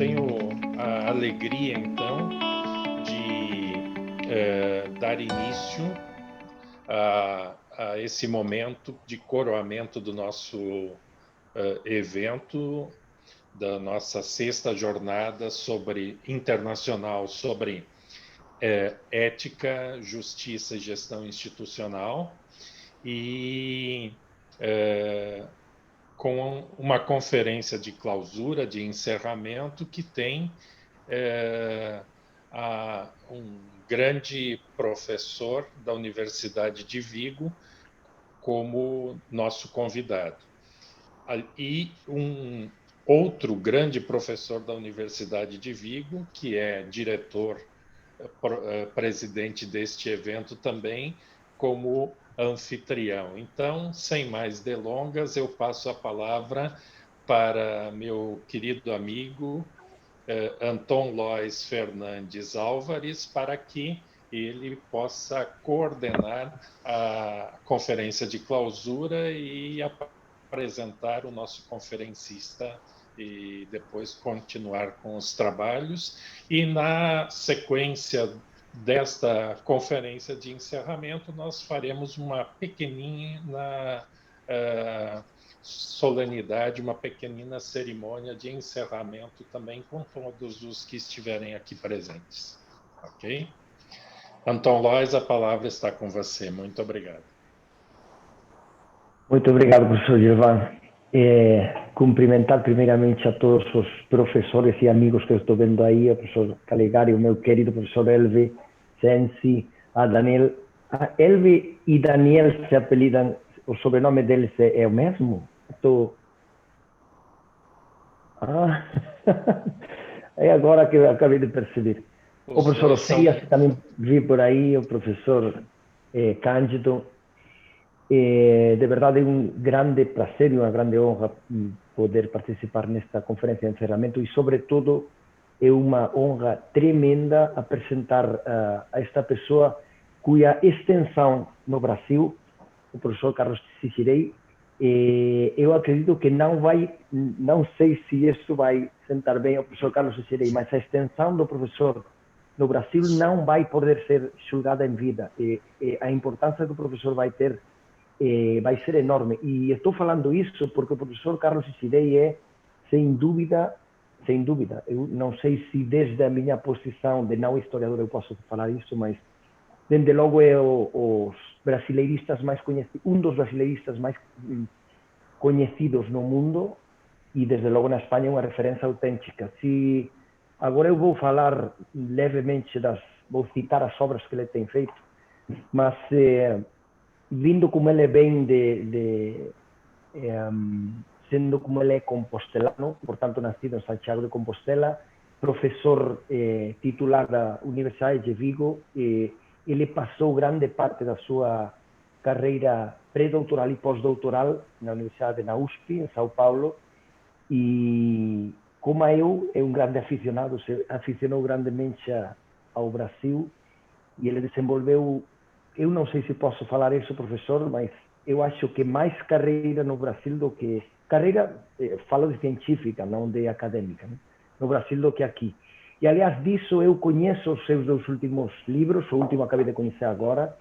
tenho a alegria, então, de dar início a esse momento de coroamento do nosso evento, da nossa sexta jornada internacional sobre ética, justiça e gestão institucional, e com uma conferência de clausura, de encerramento, que tem um grande professor da Universidade de Vigo como nosso convidado. E um outro grande professor da Universidade de Vigo, que é diretor, presidente deste evento também, como anfitrião. Então, sem mais delongas, eu passo a palavra para meu querido amigo Anton Lois Fernandes Álvares, para que ele possa coordenar a conferência de clausura e apresentar o nosso conferencista e depois continuar com os trabalhos. E na sequência desta conferência de encerramento, nós faremos uma pequenina solenidade, uma pequenina cerimônia de encerramento também com todos os que estiverem aqui presentes. Ok? Anton Lois, a palavra está com você. Muito obrigado. Muito obrigado, professor Gilvan. Cumprimentar primeiramente a todos os professores e amigos que eu estou vendo aí, o professor Calegari, o meu querido professor Elvi Sensi, a Daniel. Elvi e Daniel se apelidam, o sobrenome deles é o mesmo? É agora que eu acabei de perceber. O professor Oceias, também vi por aí, o professor Cândido. De verdade é um grande prazer e uma grande honra poder participar nesta conferência de encerramento e, sobretudo, é uma honra tremenda apresentar a esta pessoa cuja extensão no Brasil, o professor Carlos Cicirei, eu acredito que não sei se isso vai sentar bem ao professor Carlos Cicirei, mas a extensão do professor no Brasil não vai poder ser julgada em vida. A importância que o professor vai ter vai ser enorme. E estou falando isso porque o professor Carlos Cicirei é, sem dúvida, eu não sei se desde a minha posição de não historiador eu posso falar isso, mas desde logo é os brasileiristas mais conhecidos, um dos brasileiristas mais conhecidos no mundo, e desde logo na Espanha uma referência autêntica. Agora eu vou falar levemente vou citar as obras que ele tem feito, mas vindo como ele vem sendo como ele é compostelano, portanto nascido em Santiago de Compostela, professor titular da Universidade de Vigo, ele passou grande parte da sua carreira pré-doutoral e pós-doutoral na Universidade da USP, em São Paulo, e como eu, é um grande aficionado, se aficionou grandemente ao Brasil, e ele desenvolveu, eu não sei se posso falar isso, professor, mas eu acho que mais carreira no Brasil do que... Carreira, falo de científica, não de acadêmica, né? No Brasil do que aqui. E, aliás, disso eu conheço os seus 2 últimos livros, o último acabei de conhecer agora,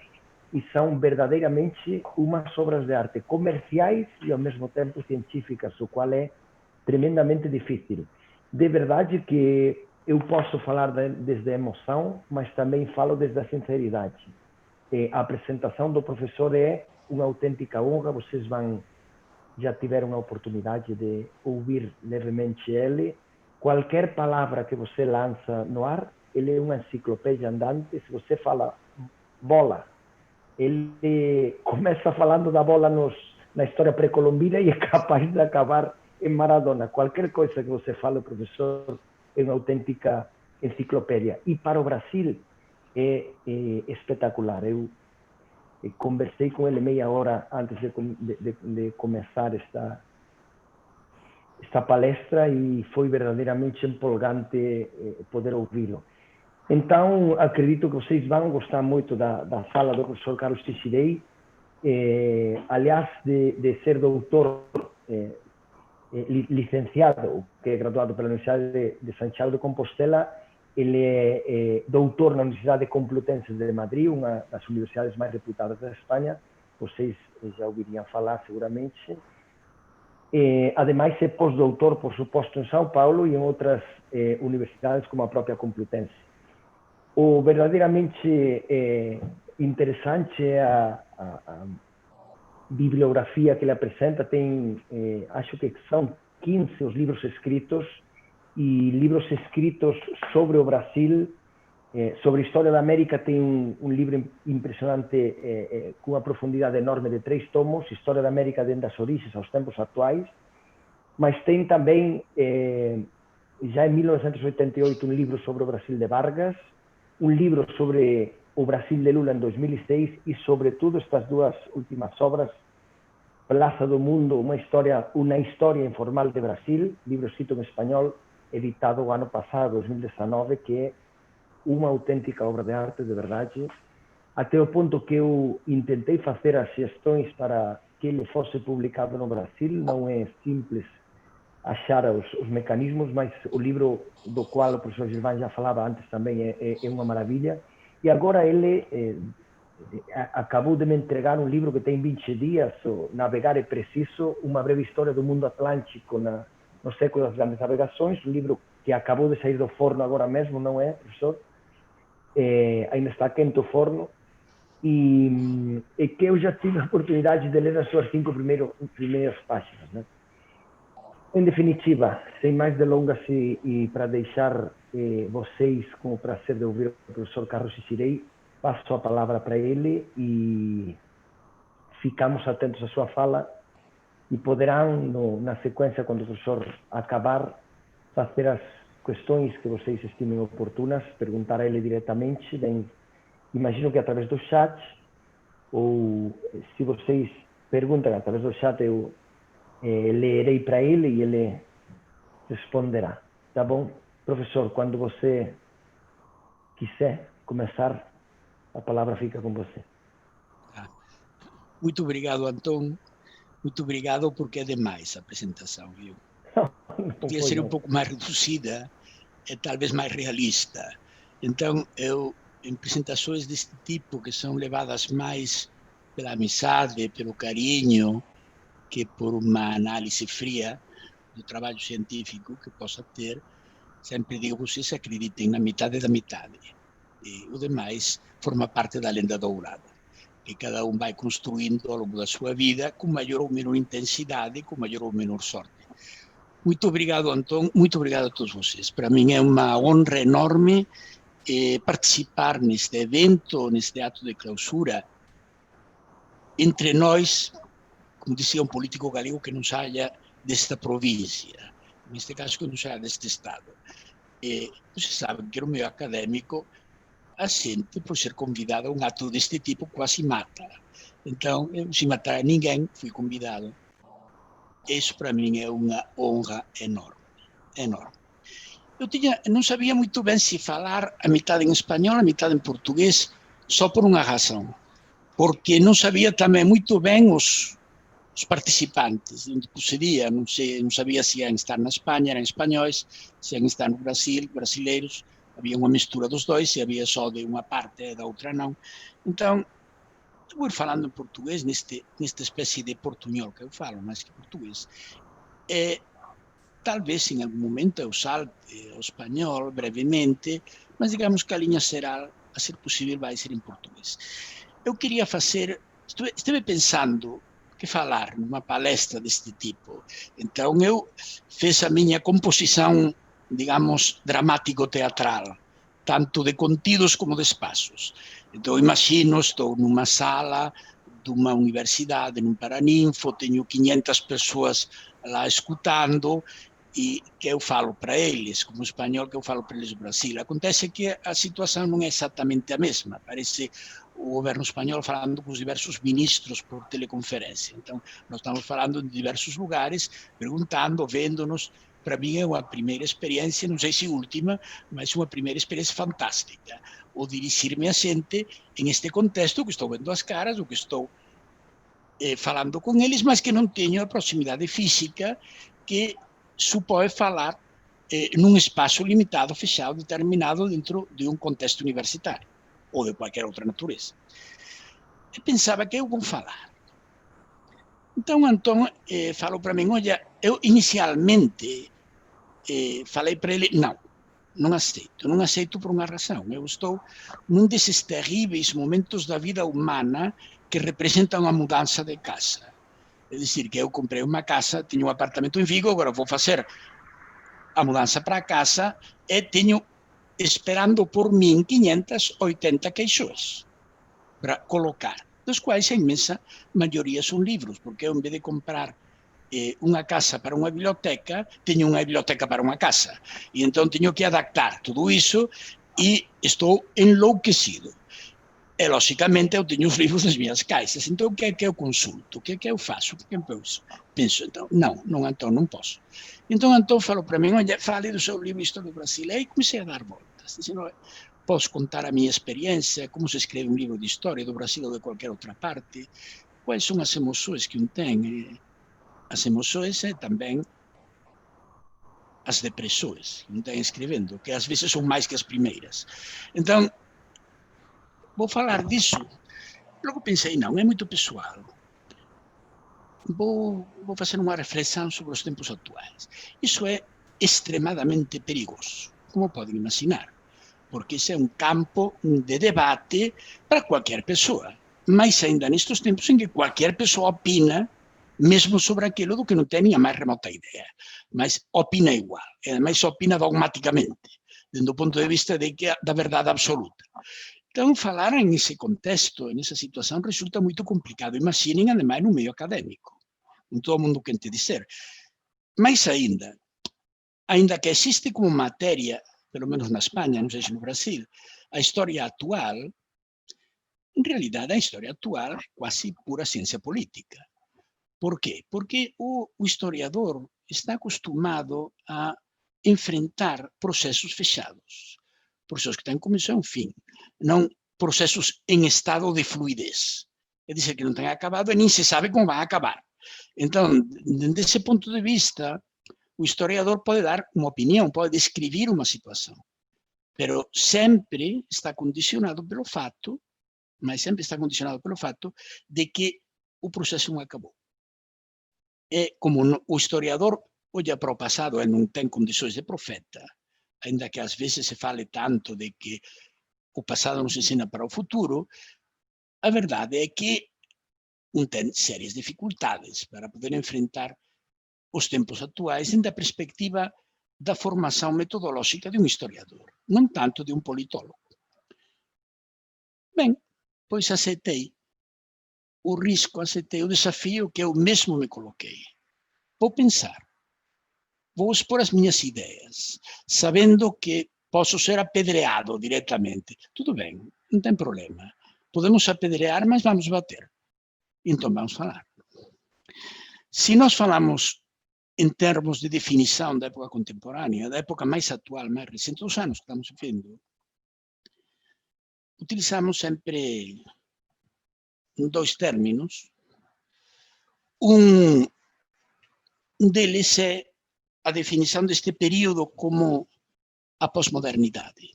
e são verdadeiramente umas obras de arte comerciais e, ao mesmo tempo, científicas, o qual é tremendamente difícil. De verdade que eu posso falar desde a emoção, mas também falo desde a sinceridade. A apresentação do professor é uma autêntica honra, vocês já tiveram a oportunidade de ouvir levemente ele. Qualquer palavra que você lança no ar, ele é uma enciclopédia andante. Se você fala bola, ele começa falando da bola na história pré-colombina e é capaz de acabar em Maradona. Qualquer coisa que você fale, o professor é uma autêntica enciclopédia. E para o Brasil é espetacular. Eu conversei com ele meia hora antes de começar esta palestra e foi verdadeiramente empolgante poder ouvi-lo. Então, acredito que vocês vão gostar muito da fala do professor Carlos Cicirei. Aliás, de ser doutor licenciado, que é graduado pela Universidade de Santiago de Compostela. Ele é doutor na Universidade Complutense de Madrid, uma das universidades mais reputadas da Espanha. Vocês já ouviriam falar seguramente. Ademais, é pós-doutor, por suposto, em São Paulo e em outras universidades, como a própria Complutense. O verdadeiramente interessante é a bibliografia que ele apresenta. Tem, acho que são 15 os livros escritos, e livros escritos sobre o Brasil, sobre a história da América. Tem um livro impressionante, com uma profundidade enorme, de 3 tomos, História da América desde as origens aos tempos atuais. Mas tem também, já em 1988, um livro sobre o Brasil de Vargas, um livro sobre o Brasil de Lula em 2006 e, sobretudo, estas 2 últimas obras, Plaza do Mundo, uma história informal de Brasil, livro escrito em espanhol, editado o ano passado, 2019, que é uma autêntica obra de arte, de verdade, até o ponto que eu tentei fazer as gestões para que ele fosse publicado no Brasil. Não é simples achar os mecanismos, mas o livro do qual o professor Gilvan já falava antes também é uma maravilha. E agora ele acabou de me entregar um livro que tem 20 dias, Navegar é Preciso, uma breve história do mundo atlântico no século das grandes navegações, um livro que acabou de sair do forno agora mesmo, não é, professor? Ainda está quente o forno, e que eu já tive a oportunidade de ler as suas 5 primeiras páginas, né? Em definitiva, sem mais delongas, e para deixar vocês com o prazer de ouvir o professor Carlos Cicirei, passo a palavra para ele e ficamos atentos à sua fala, e poderão, na sequência, quando o professor acabar, fazer as questões que vocês estimem oportunas, perguntar a ele diretamente. Bem, imagino que através do chat, ou se vocês perguntam através do chat, eu lerei para ele e ele responderá. Tá bom? Professor, quando você quiser começar, a palavra fica com você. Muito obrigado, Antônio. Muito obrigado, porque é demais a apresentação, viu? Podia ser um pouco mais reduzida, talvez mais realista. Então, em apresentações deste tipo, que são levadas mais pela amizade, pelo carinho, que por uma análise fria do trabalho científico que possa ter, sempre digo: vocês acreditem na metade da metade. E o demais forma parte da lenda dourada, que cada um vai construindo ao longo da sua vida, com maior ou menor intensidade, com maior ou menor sorte. Muito obrigado, Antônio. Muito obrigado a todos vocês. Para mim é uma honra enorme participar neste evento, neste ato de clausura, entre nós, como dizia um político galego, que não saia desta província, neste caso que não saia deste estado. Vocês sabem que no meio acadêmico a gente, por ser convidado a um ato deste tipo, quase mata. Então, eu, sem matar ninguém, fui convidado. Isso para mim é uma honra enorme, enorme. Eu não sabia muito bem se falar a metade em espanhol, a metade em português, só por uma razão. Porque não sabia também muito bem os participantes, de onde procedia. Não sabia se iam estar na Espanha, eram espanhóis, se iam estar no Brasil, brasileiros. Havia uma mistura dos dois, se havia só de uma parte e da outra não. Então, eu vou ir falando em português, nesta espécie de portunhol que eu falo, mais que português. Talvez em algum momento eu salte ao espanhol brevemente, mas digamos que a linha geral, a ser possível, vai ser em português. Eu queria fazer, estive pensando que falar numa palestra deste tipo. Então eu fiz a minha composição, digamos, dramático-teatral, tanto de contidos como de espaços. Então imagino, estou numa sala de uma universidade, num paraninfo, tenho 500 pessoas lá escutando, e que eu falo para eles, como espanhol, que eu falo para eles do Brasil. Acontece que a situação não é exatamente a mesma. Parece o governo espanhol falando com os diversos ministros por teleconferência. Então, nós estamos falando de diversos lugares, perguntando, vendo-nos. Para mim é uma primeira experiência, não sei se última, mas uma primeira experiência fantástica. O dirigir-me a gente neste contexto, que estou vendo as caras, o que estou falando com eles, mas que não tenho a proximidade física que se pode falar num espaço limitado, fechado, determinado dentro de um contexto universitário ou de qualquer outra natureza. Eu pensava que eu vou falar. Então, Antônio falou para mim, olha, eu inicialmente falei para ele, não aceito por uma razão. Eu estou num desses terríveis momentos da vida humana que representam a mudança de casa. É dizer, que eu comprei uma casa, tinha um apartamento em Vigo, agora vou fazer a mudança para casa e tenho esperando por mim 580 queixões para colocar, dos quais a imensa maioria são livros, porque eu, em vez de comprar uma casa para uma biblioteca, tenho uma biblioteca para uma casa. E então tenho que adaptar tudo isso e estou enlouquecido. E, logicamente, eu tenho os livros nas minhas caixas. Então, o que é que eu consulto? O que é que eu faço? O que é que eu penso? Então, Antônio, não posso. Então, Antônio falou para mim, olha, fale do seu livro História do Brasil. E aí comecei a dar voltas. Dizendo, posso contar a minha experiência, como se escreve um livro de história do Brasil ou de qualquer outra parte, quais são as emoções que um tem, as emoções e também as depressões que um tem escrevendo, que às vezes são mais que as primeiras. Então, vou falar disso. Logo pensei, não, é muito pessoal. Vou fazer uma reflexão sobre os tempos atuais. Isso é extremadamente perigoso, como podem imaginar, porque esse é um campo de debate para qualquer pessoa, mas ainda nestes tempos em que qualquer pessoa opina, mesmo sobre aquilo do que não tem nem a mais remota ideia, mas opina igual, e ademais opina dogmaticamente, do ponto de vista da verdade absoluta. Então, falar nesse contexto, nessa situação, resulta muito complicado. Imaginem, ademais, no meio acadêmico. Não todo mundo quer te dizer. Mais ainda que existe como matéria, pelo menos na Espanha, não sei se no Brasil, a história atual, em realidade, a história atual é quase pura ciência política. Por quê? Porque o historiador está acostumado a enfrentar processos fechados, processos que têm começo e um fim, não processos em estado de fluidez. É dizer, que não tem acabado e nem se sabe como vai acabar. Então, desse ponto de vista, o historiador pode dar uma opinião, pode descrever uma situação, mas sempre está condicionado pelo fato, de que o processo não acabou. É como o historiador olha para o passado, ele não tem condições de profeta, ainda que às vezes se fale tanto de que o passado nos ensina para o futuro, a verdade é que não tem sérias dificuldades para poder enfrentar os tempos atuais da perspectiva da formação metodológica de um historiador, não tanto de um politólogo. Bem, pois aceitei o risco, aceitei o desafio que eu mesmo me coloquei. Vou pensar, vou expor as minhas ideias, sabendo que posso ser apedreado diretamente. Tudo bem, não tem problema. Podemos apedrear, mas vamos bater. Então vamos falar. Se nós falamos em termos de definição da época contemporânea, da época mais atual, mais recente, dos anos que estamos vivendo, utilizamos sempre dois términos. Um deles é a definição deste período como a pós-modernidade.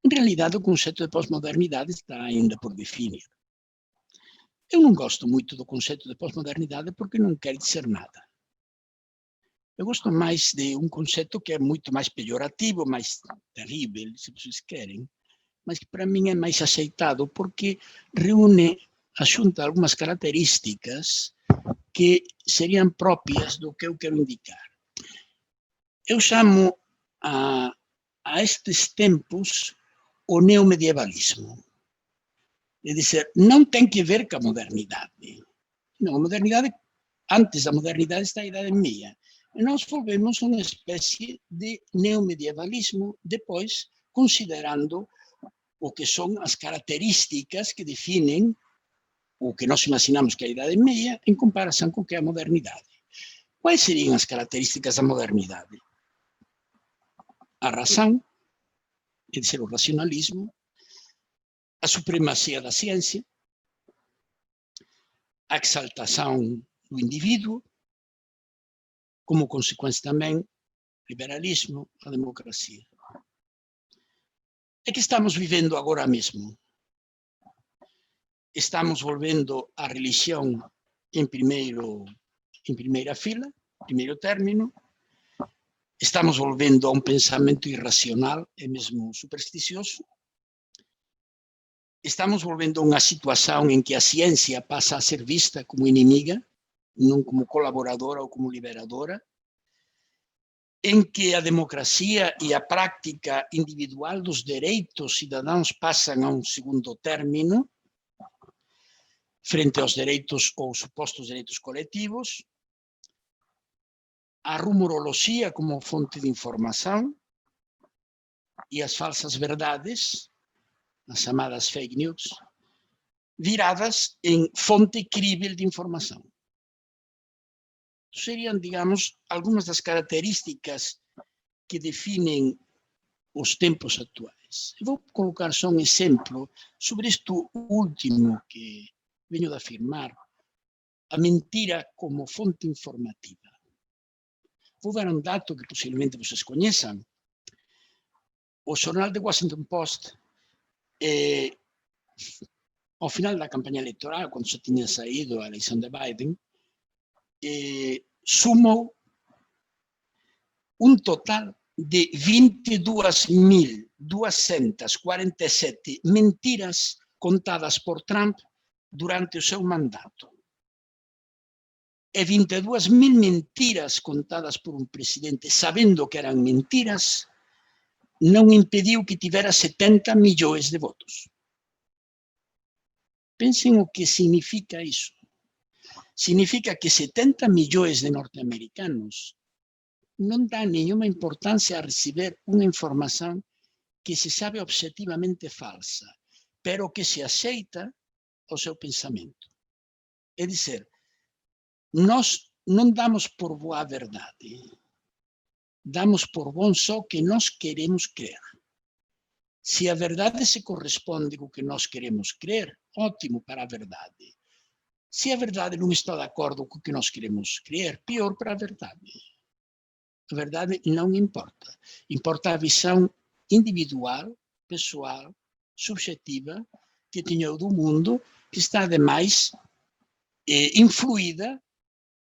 Em realidade, o conceito de pós-modernidade está ainda por definir. Eu não gosto muito do conceito de pós-modernidade porque não quer dizer nada. Eu gosto mais de um conceito que é muito mais pejorativo, mais terrível, se vocês querem, mas que para mim é mais aceitado porque reúne, ajunta algumas características que seriam próprias do que eu quero indicar. Eu chamo a estes tempos o neomedievalismo. É dizer, não tem que ver com a modernidade. Não, a modernidade, antes da modernidade está a Idade Media. E nós volvemos uma espécie de neomedievalismo, depois considerando o que são as características que definem o que nós imaginamos que é a Idade Media em comparação com o que é a modernidade. Quais seriam as características da modernidade? A razão, quer dizer, o racionalismo, a supremacia da ciência, a exaltação do indivíduo, como consequência também, liberalismo, a democracia. É que estamos vivendo agora mesmo. Estamos volvendo a religião em primeira fila, primeiro término. Estamos volvendo a um pensamento irracional e mesmo supersticioso. Estamos volvendo a uma situação em que a ciência passa a ser vista como inimiga, não como colaboradora ou como liberadora, em que a democracia e a prática individual dos direitos cidadãos passam a um segundo término, frente aos direitos ou supostos direitos coletivos, a rumorologia como fonte de informação e as falsas verdades, as chamadas fake news, viradas em fonte crível de informação. Seriam, digamos, algumas das características que definem os tempos atuais. Eu vou colocar só um exemplo sobre isto último que venho de afirmar, a mentira como fonte informativa. Vou dar um dado que possivelmente vocês conheçam. O jornal The Washington Post, ao final da campanha eleitoral, quando já tinha saído a eleição de Biden, sumou um total de 22.247 mentiras contadas por Trump durante o seu mandato. E 22.000 mentiras contadas por um presidente, sabendo que eram mentiras, não impediu que tivesse 70 milhões de votos. Pensem o que significa isso. Significa que 70 milhões de norte-americanos não dão nenhuma importância a receber uma informação que se sabe objetivamente falsa, pero que se aceita o seu pensamento. É dizer, nós não damos por boa a verdade, damos por bom só que nós queremos crer. Se a verdade se corresponde com o que nós queremos crer, ótimo para a verdade. Se a verdade não está de acordo com o que nós queremos crer, pior para a verdade. A verdade não importa. Importa a visão individual, pessoal, subjetiva, que tenho do mundo, que está demais influída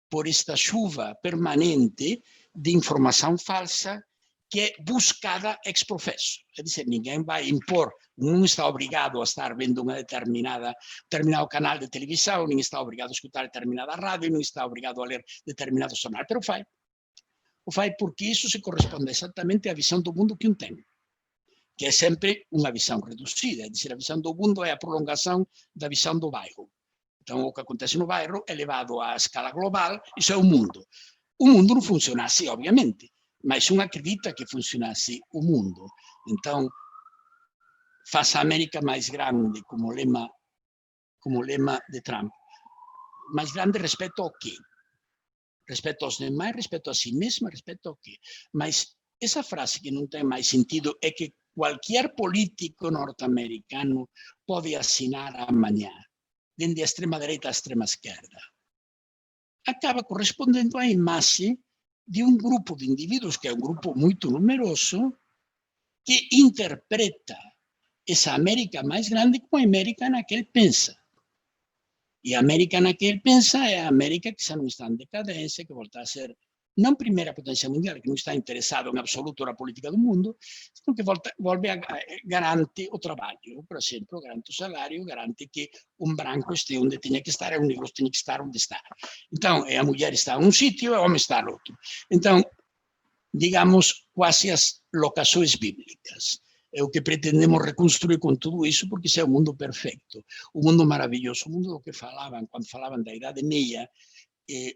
por esta chuva permanente de informação falsa que é buscada ex professo. É dizer, ninguém vai impor, não está obrigado a estar vendo determinado canal de televisão, nem está obrigado a escutar determinada rádio, nem está obrigado a ler determinado jornal, pero faz. O faz porque isso se corresponde exatamente à visão do mundo que tem, que é sempre uma visão reduzida, é dizer, a visão do mundo é a prolongação da visão do bairro. Então, o que acontece no bairro é levado à escala global, isso é o mundo. O mundo não funciona assim, obviamente, mas um acredita que funciona assim o mundo. Então, faça a América mais grande, como lema de Trump. Mais grande respeito ao quê? Respeito aos demais, respeito a si mesma, respeito ao quê? Mas essa frase que não tem mais sentido é que qualquer político norte-americano pode assinar amanhã, desde a extrema-direita à extrema-esquerda. Acaba correspondendo à imagem de um grupo de indivíduos, que é um grupo muito numeroso, que interpreta essa América mais grande como a América na que ele pensa. E a América na que ele pensa é a América que já não está em decadência, que volta a ser, não primeira potência mundial, que não está interessado em absoluto na política do mundo, sino que garante o trabalho, por exemplo, garante o salário, garante que um branco esteja onde tinha que estar, e um negro tinha que estar onde está. Então, a mulher está em um sítio e o homem está no outro. Então, digamos, quase as locações bíblicas. É o que pretendemos reconstruir com tudo isso, porque isso é o mundo perfeito, o mundo maravilhoso, o mundo do que falavam, quando falavam da Idade Meia,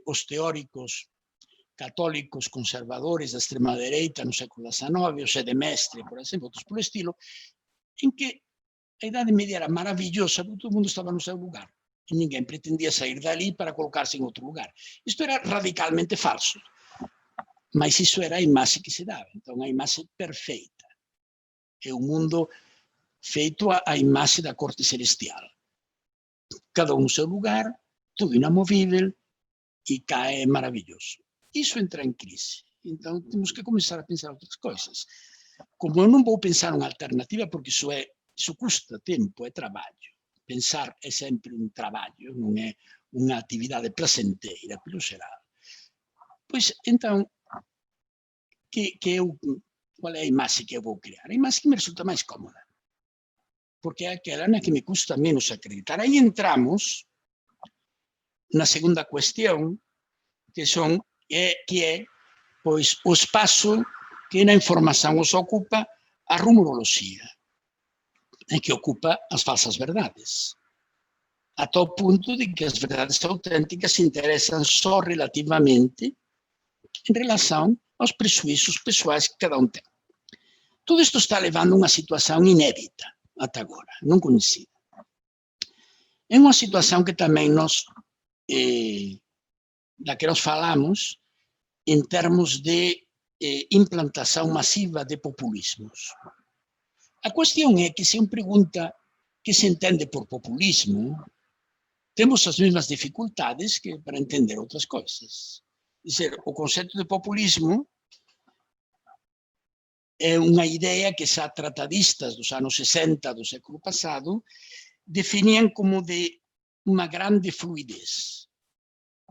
os teóricos católicos conservadores da extrema-direita no século XIX, o Zé de Mestre, por exemplo, outros por estilo, em que a Idade Média era maravilhosa, porque todo mundo estava no seu lugar, e ninguém pretendia sair dali para colocar-se em outro lugar. Isto era radicalmente falso, mas isso era a imagem que se dava, então a imagem perfeita. É um mundo feito à imagem da corte celestial. Cada um no seu lugar, tudo inamovível, e cá é maravilhoso. isso entra em crise. Então, temos que começar a pensar outras coisas. Como eu não vou pensar uma alternativa, porque isso custa tempo, é trabalho. Pensar é sempre um trabalho, não é uma atividade prazenteira, pelo geral. Pois, então, qual é a imagem que eu vou criar? A imagem que me resulta mais cómoda, porque é aquela na que me custa menos acreditar. Aí entramos na segunda questão, que é pois, o espaço que na informação os ocupa a rumorologia, e que ocupa as falsas verdades, a tal ponto de que as verdades autênticas se interessam só relativamente em relação aos prejuízos pessoais que cada um tem. Tudo isto está levando a uma situação inédita até agora, não conhecida. É uma situação que também da que nós falamos em termos de implantação massiva de populismos. A questão é que se uma pergunta que se entende por populismo, temos as mesmas dificuldades que para entender outras coisas. Quer dizer, o conceito de populismo é uma ideia que já tratadistas dos anos 60 do século passado definiam como de uma grande fluidez.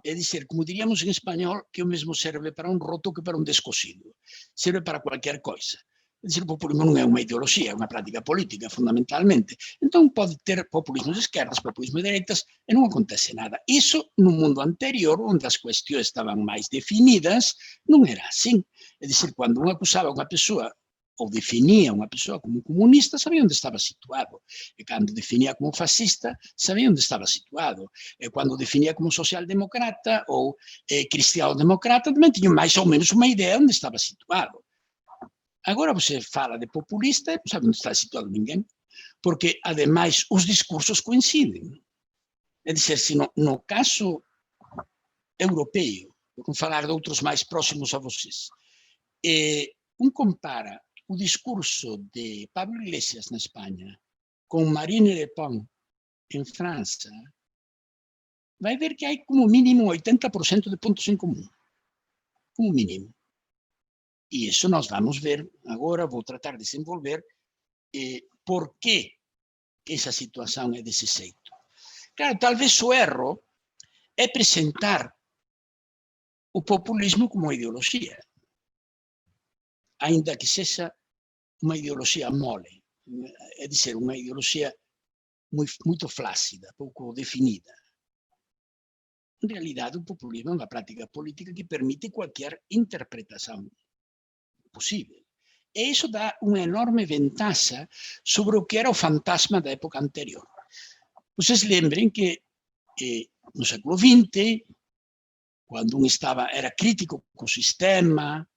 É dizer, como diríamos em espanhol, que o mesmo serve para um roto que para um descosido. Serve para qualquer coisa. É dizer, o populismo não é uma ideologia, é uma prática política, fundamentalmente. Então pode ter populismos de esquerdas, populismo de direitas, e não acontece nada. Isso, no mundo anterior, onde as questões estavam mais definidas, não era assim. É dizer, quando um acusava uma pessoa ou definia uma pessoa como comunista, sabia onde estava situado. E quando definia como fascista, sabia onde estava situado. E quando definia como social-democrata ou cristiano-democrata, também tinha mais ou menos uma ideia onde estava situado. Agora você fala de populista e não sabe onde está situado ninguém, porque, ademais, os discursos coincidem. É dizer, se no caso europeu, vou falar de outros mais próximos a vocês, compara o discurso de Pablo Iglesias na Espanha com Marine Le Pen em França, vai ver que há como mínimo 80% de pontos em comum. Como mínimo. E isso nós vamos ver agora, vou tratar de desenvolver por que essa situação é desse jeito. Claro, talvez o erro é apresentar o populismo como ideologia, ainda que seja uma ideologia mole, é dizer, uma ideologia muito flácida, pouco definida. Em realidade, o populismo é uma prática política que permite qualquer interpretação possível. E isso dá uma enorme vantagem sobre o que era o fantasma da época anterior. Vocês lembrem que no século XX, quando era crítico com o sistema,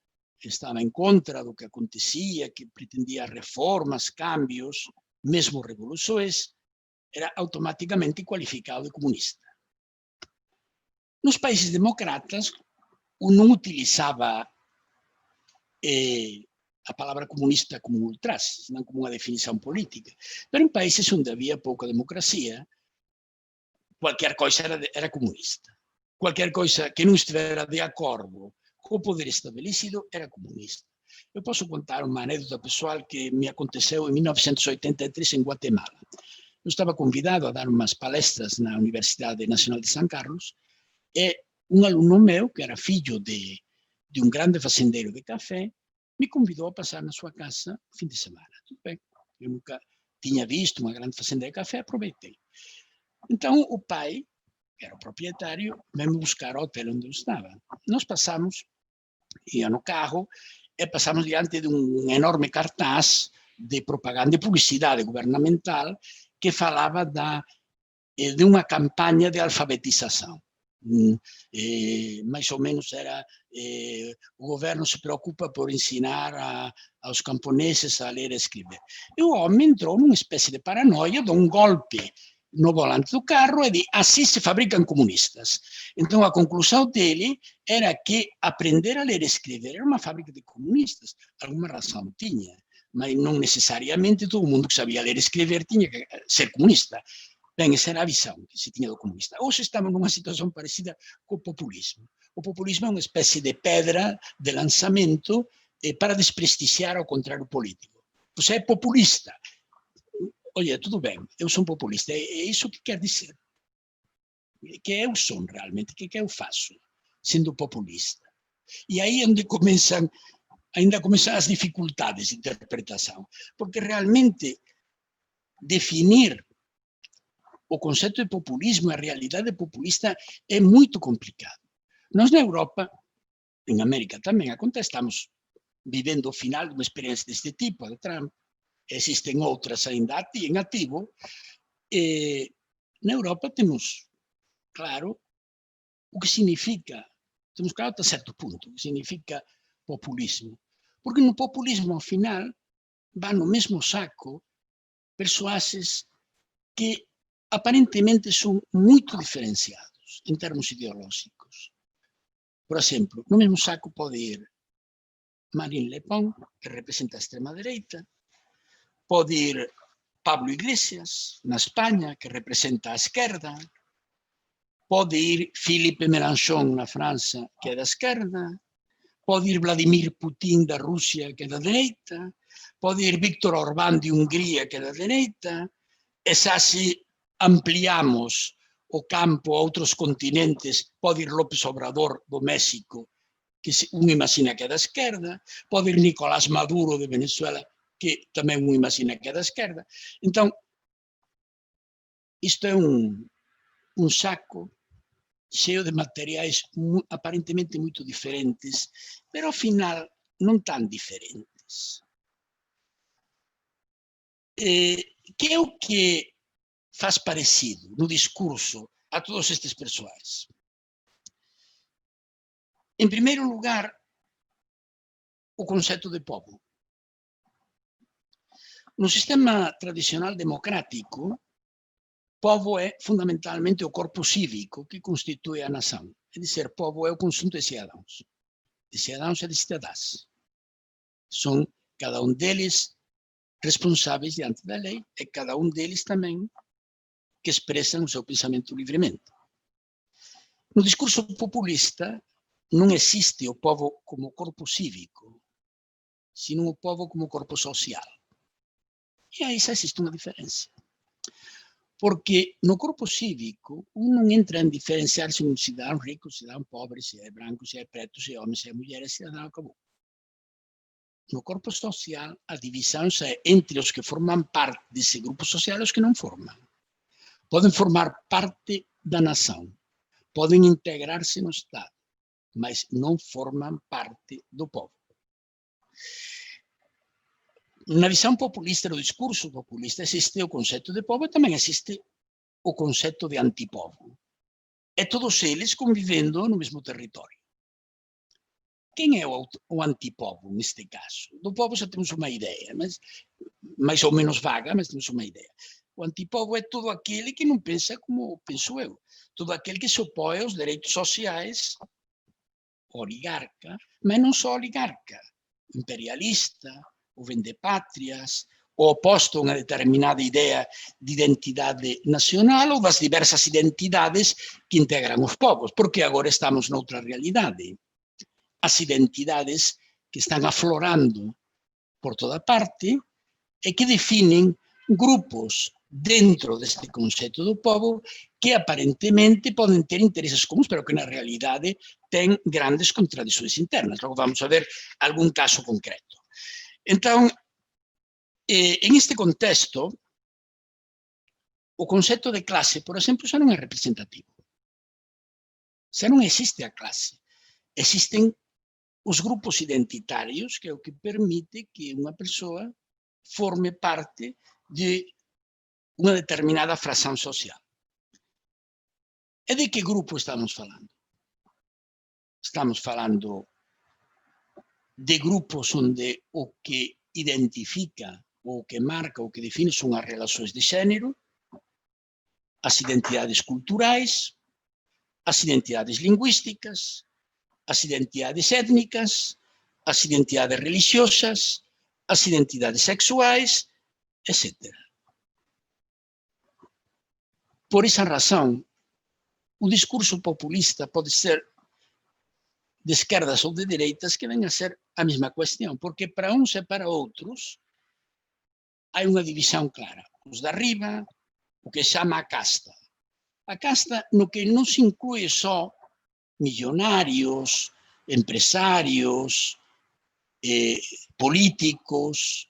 estava em contra do que acontecia, que pretendia reformas, cambios, mesmo revoluções, era automaticamente qualificado de comunista. Nos países democratas, não utilizava a palavra comunista como ultras, não como uma definição política. Mas em países onde havia pouca democracia, qualquer coisa era comunista. Qualquer coisa que não estivesse de acordo com o poder estabelecido era comunista. Eu posso contar uma anedota pessoal que me aconteceu em 1983 em Guatemala. Eu estava convidado a dar umas palestras na Universidade Nacional de São Carlos e um aluno meu, que era filho de um grande fazendeiro de café, me convidou a passar na sua casa no fim de semana. Tudo bem, eu nunca tinha visto uma grande fazenda de café, aproveitei. Então o pai, que era o proprietário, veio me buscar ao hotel onde eu estava. Nós passamos, ia no carro, e passamos diante de um enorme cartaz de propaganda e publicidade governamental que falava de uma campanha de alfabetização. Mais ou menos era o governo se preocupa por ensinar aos camponeses a ler e escrever. E o homem entrou numa espécie de paranoia, deu um golpe no volante do carro e disse: assim se fabricam comunistas. Então a conclusão dele era que aprender a ler e escrever era uma fábrica de comunistas. Alguma razão tinha, mas não necessariamente todo mundo que sabia ler e escrever tinha que ser comunista. Ben, essa era a visão que se tinha do comunista. Hoje estamos numa situação parecida com o populismo. O populismo é uma espécie de pedra de lançamento para desprestigiar ao contrário político. Você é populista. Olha, tudo bem, eu sou um populista. É isso que quer dizer. Que eu sou realmente, que eu faço, sendo populista. E aí é onde ainda começam as dificuldades de interpretação. Porque realmente definir o conceito de populismo, a realidade populista, é muito complicado. Nós na Europa, em América também acontece, estamos vivendo o final de uma experiência deste tipo, a de Trump. Existem outras ainda em ativo. E na Europa temos, claro, o que significa, temos claro até certo ponto, o que significa populismo. Porque no populismo, ao final, vão no mesmo saco persoagens que aparentemente são muito diferenciados em termos ideológicos. Por exemplo, no mesmo saco pode ir Marine Le Pen, que representa a extrema-direita, pode ir Pablo Iglesias, na Espanha, que representa a esquerda, pode ir Philippe Mélenchon, na França, que é da esquerda, pode ir Vladimir Putin, da Rússia, que é da direita, pode ir Viktor Orbán, de Hungria, que é da direita, e se ampliamos o campo a outros continentes, pode ir López Obrador, do México, que un imagina que é da esquerda, pode ir Nicolás Maduro, de Venezuela, que tamén un imagina que é da esquerda. Entón, isto é un saco cheo de materiais aparentemente moito diferentes, pero ao final non tan diferentes. Que é o que faz parecido no discurso a todos estes persoais? En primeiro lugar, o concepto de povo. No sistema tradicional democrático, povo é fundamentalmente o corpo cívico que constitui a nação. É dizer, povo é o conjunto de cidadãos e de cidadãs. São cada um deles responsáveis diante da lei e cada um deles também que expressam o seu pensamento livremente. No discurso populista, não existe o povo como corpo cívico, sino o povo como corpo social. E aí já existe uma diferença. Porque no corpo cívico, não entra em diferenciar se um cidadão rico, cidadão pobre, se é branco, se é preto, se é homem, se é mulher, é cidadão, acabou. No corpo social, a divisão é entre os que formam parte desse grupo social e os que não formam. Podem formar parte da nação, podem integrar-se no Estado, mas não formam parte do povo. Na visão populista, no discurso populista, existe o conceito de povo e também existe o conceito de antipovo. É todos eles convivendo no mesmo território. Quem é o antipovo, neste caso? Do povo já temos uma ideia, mas mais ou menos vaga, mas temos uma ideia. O antipovo é todo aquele que não pensa como penso eu. Todo aquele que se opõe aos direitos sociais, oligarca, mas não só oligarca, imperialista, o vendepátrias, o oposto a uma determinada ideia de identidade nacional ou das diversas identidades que integram os povos, porque agora estamos noutra realidade. As identidades que están aflorando por toda parte e que definen grupos dentro deste conceito do povo que aparentemente poden ter intereses comuns, pero que na realidade ten grandes contradições internas. Logo vamos a ver algún caso concreto. Entón, en este contexto, o conceito de clase, por exemplo, xa non é representativo. Xa non existe a clase. Existen os grupos identitarios, que é o que permite que unha persoa forme parte de unha determinada fracción social. E de que grupo estamos falando? Estamos falando de grupos onde o que identifica, o que marca, o que define son as relações de xénero, as identidades culturais, as identidades lingüísticas, as identidades étnicas, as identidades religiosas, as identidades sexuais, etc. Por essa razão, o discurso populista pode ser de esquerdas ou de direitas que venha a ser a mesma questão, porque para uns e para outros há uma divisão clara. Os de arriba, o que chama a casta. A casta no que não se inclui só milionários, empresários, políticos,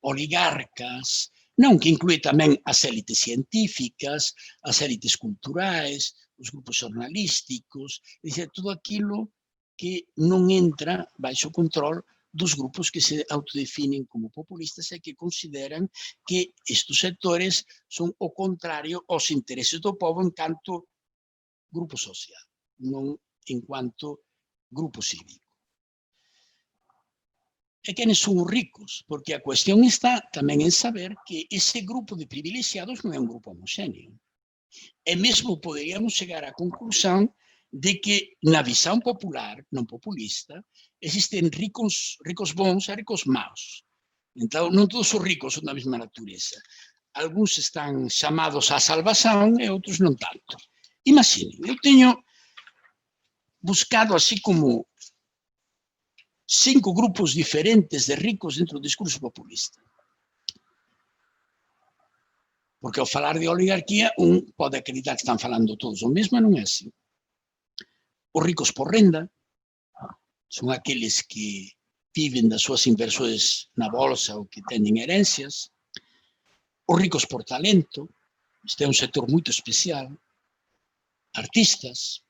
oligarcas, não, que inclui também as élites científicas, as élites culturais, os grupos jornalísticos, é dizer, tudo aquilo que não entra baixo o controle dos grupos que se autodefinem como populistas e que consideram que estes setores são o contrário aos interesses do povo enquanto grupo social, não enquanto grupo cívico. E quem são os ricos? Porque a questão está também em saber que esse grupo de privilegiados não é um grupo homogéneo. E mesmo poderíamos chegar à conclusão de que, na visão popular, não populista, existem ricos bons e ricos maus. Então, não todos os ricos são da mesma natureza. Alguns estão chamados à salvação e outros não tanto. Imaginem, eu tenho buscado assim como 5 grupos diferentes de ricos dentro do discurso populista. Porque ao falar de oligarquia, pode acreditar que estão falando todos o mesmo, não é assim. Os ricos por renda são aqueles que vivem das suas inversões na bolsa ou que têm herências. Os ricos por talento, este é um setor muito especial. Artistas,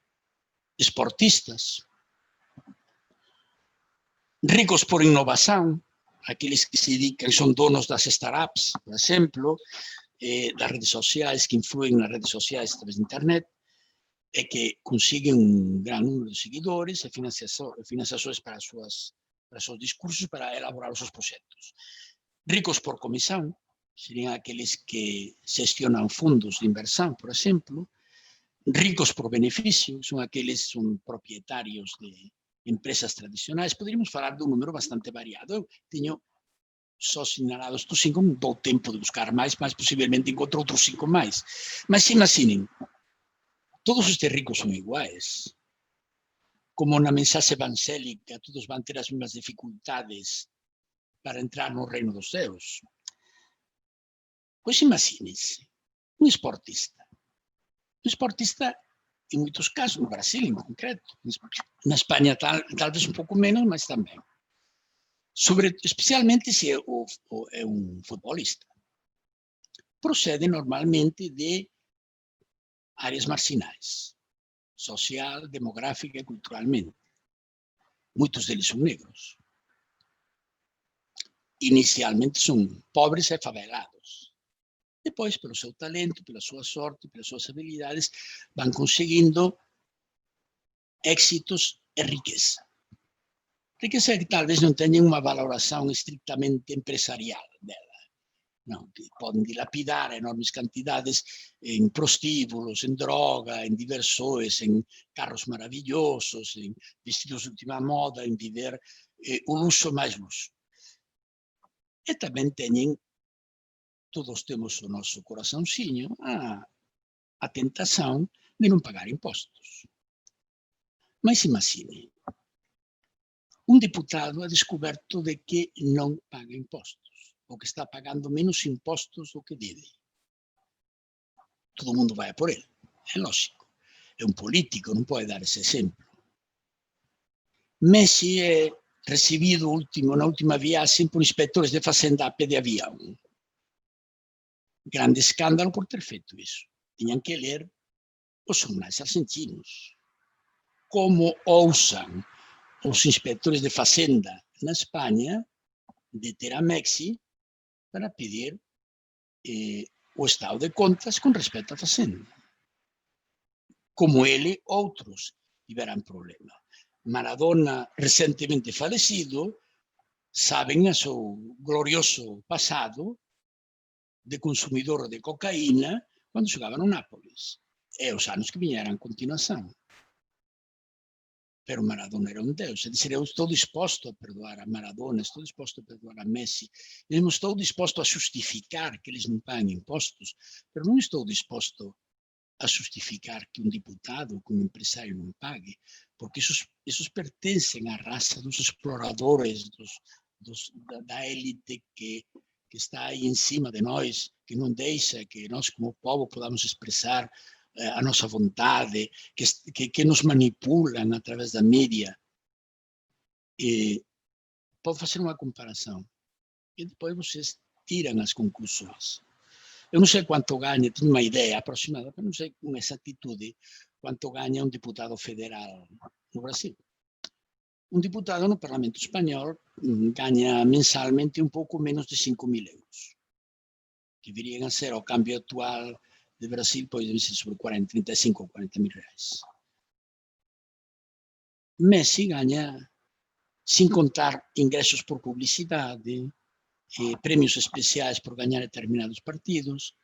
esportistas. Ricos por inovação, aqueles que se dedicam, são donos das startups, por exemplo, das redes sociais, que influem nas redes sociais através da internet, e que conseguem um grande número de seguidores e financiações para seus discursos, para elaborar os seus projetos. Ricos por comissão, seriam aqueles que gestionam fundos de inversão, por exemplo. Ricos por benefício, são aqueles que são proprietários de empresas tradicionais. Poderíamos falar de um número bastante variado. Eu tenho só sinalado estes 5, não dou tempo de buscar mais, mas possivelmente encontro outros 5 mais. Mas imaginem, todos estes ricos são iguais. Como na mensagem evangélica, todos vão ter as mesmas dificuldades para entrar no reino dos céus. Pois imaginem-se, um esportista. Um esportista, em muitos casos, no Brasil em concreto, na Espanha talvez um pouco menos, mas também. Especialmente se é um futebolista. Procede normalmente de áreas marginais, social, demográfica e culturalmente. Muitos deles são negros. Inicialmente são pobres e favelados. Depois, pelo seu talento, pela sua sorte, pelas suas habilidades, vão conseguindo êxitos e riqueza. Riqueza que talvez não tenha uma valoração estritamente empresarial dela. Não, que podem dilapidar enormes quantidades em prostíbulos, em droga, em diversões, em carros maravilhosos, em vestidos de última moda, em viver o luxo mais luxo. E também todos temos o nosso coraçãozinho, a tentação de não pagar impostos. Mas imagine, um deputado ha descoberto de que não paga impostos, ou que está pagando menos impostos do que deve. Todo mundo vai por ele, é lógico. É um político, não pode dar esse exemplo. Messi é recebido na última viagem por inspectores de fazenda a pé de avião. Grande escândalo por ter feito isso. Tinham que ler os jornais argentinos. Como ousam os inspectores de fazenda na Espanha deter a Messi para pedir o estado de contas com respeito à fazenda. Como ele, outros tiveram problema. Maradona, recentemente falecido, sabem o seu glorioso passado de consumidor de cocaína quando jogava no Nápoles. E os anos que vieram a continuação. Pero Maradona era um deus. É dizer, eu estou disposto a perdoar a Maradona, estou disposto a perdoar a Messi, eu não estou disposto a justificar que eles não pagam impostos, pero não estou disposto a justificar que um deputado ou que um empresário não pague, porque esses pertencem à raça dos exploradores, da élite que está aí em cima de nós, que não deixa que nós, como povo, podamos expressar a nossa vontade, que nos manipulam através da mídia. Pode fazer uma comparação e depois vocês tiram as conclusões. Eu não sei quanto ganha, tenho uma ideia aproximada, mas não sei com exatitude quanto ganha um deputado federal no Brasil. Um deputado no Parlamento Espanhol ganha mensalmente um pouco menos de 5.000 euros, que viriam a ser, ao câmbio atual de Brasil, podem ser sobre 35 ou 40 mil reais. Messi ganha, sem contar ingressos por publicidade, prêmios especiais por ganhar determinados partidos,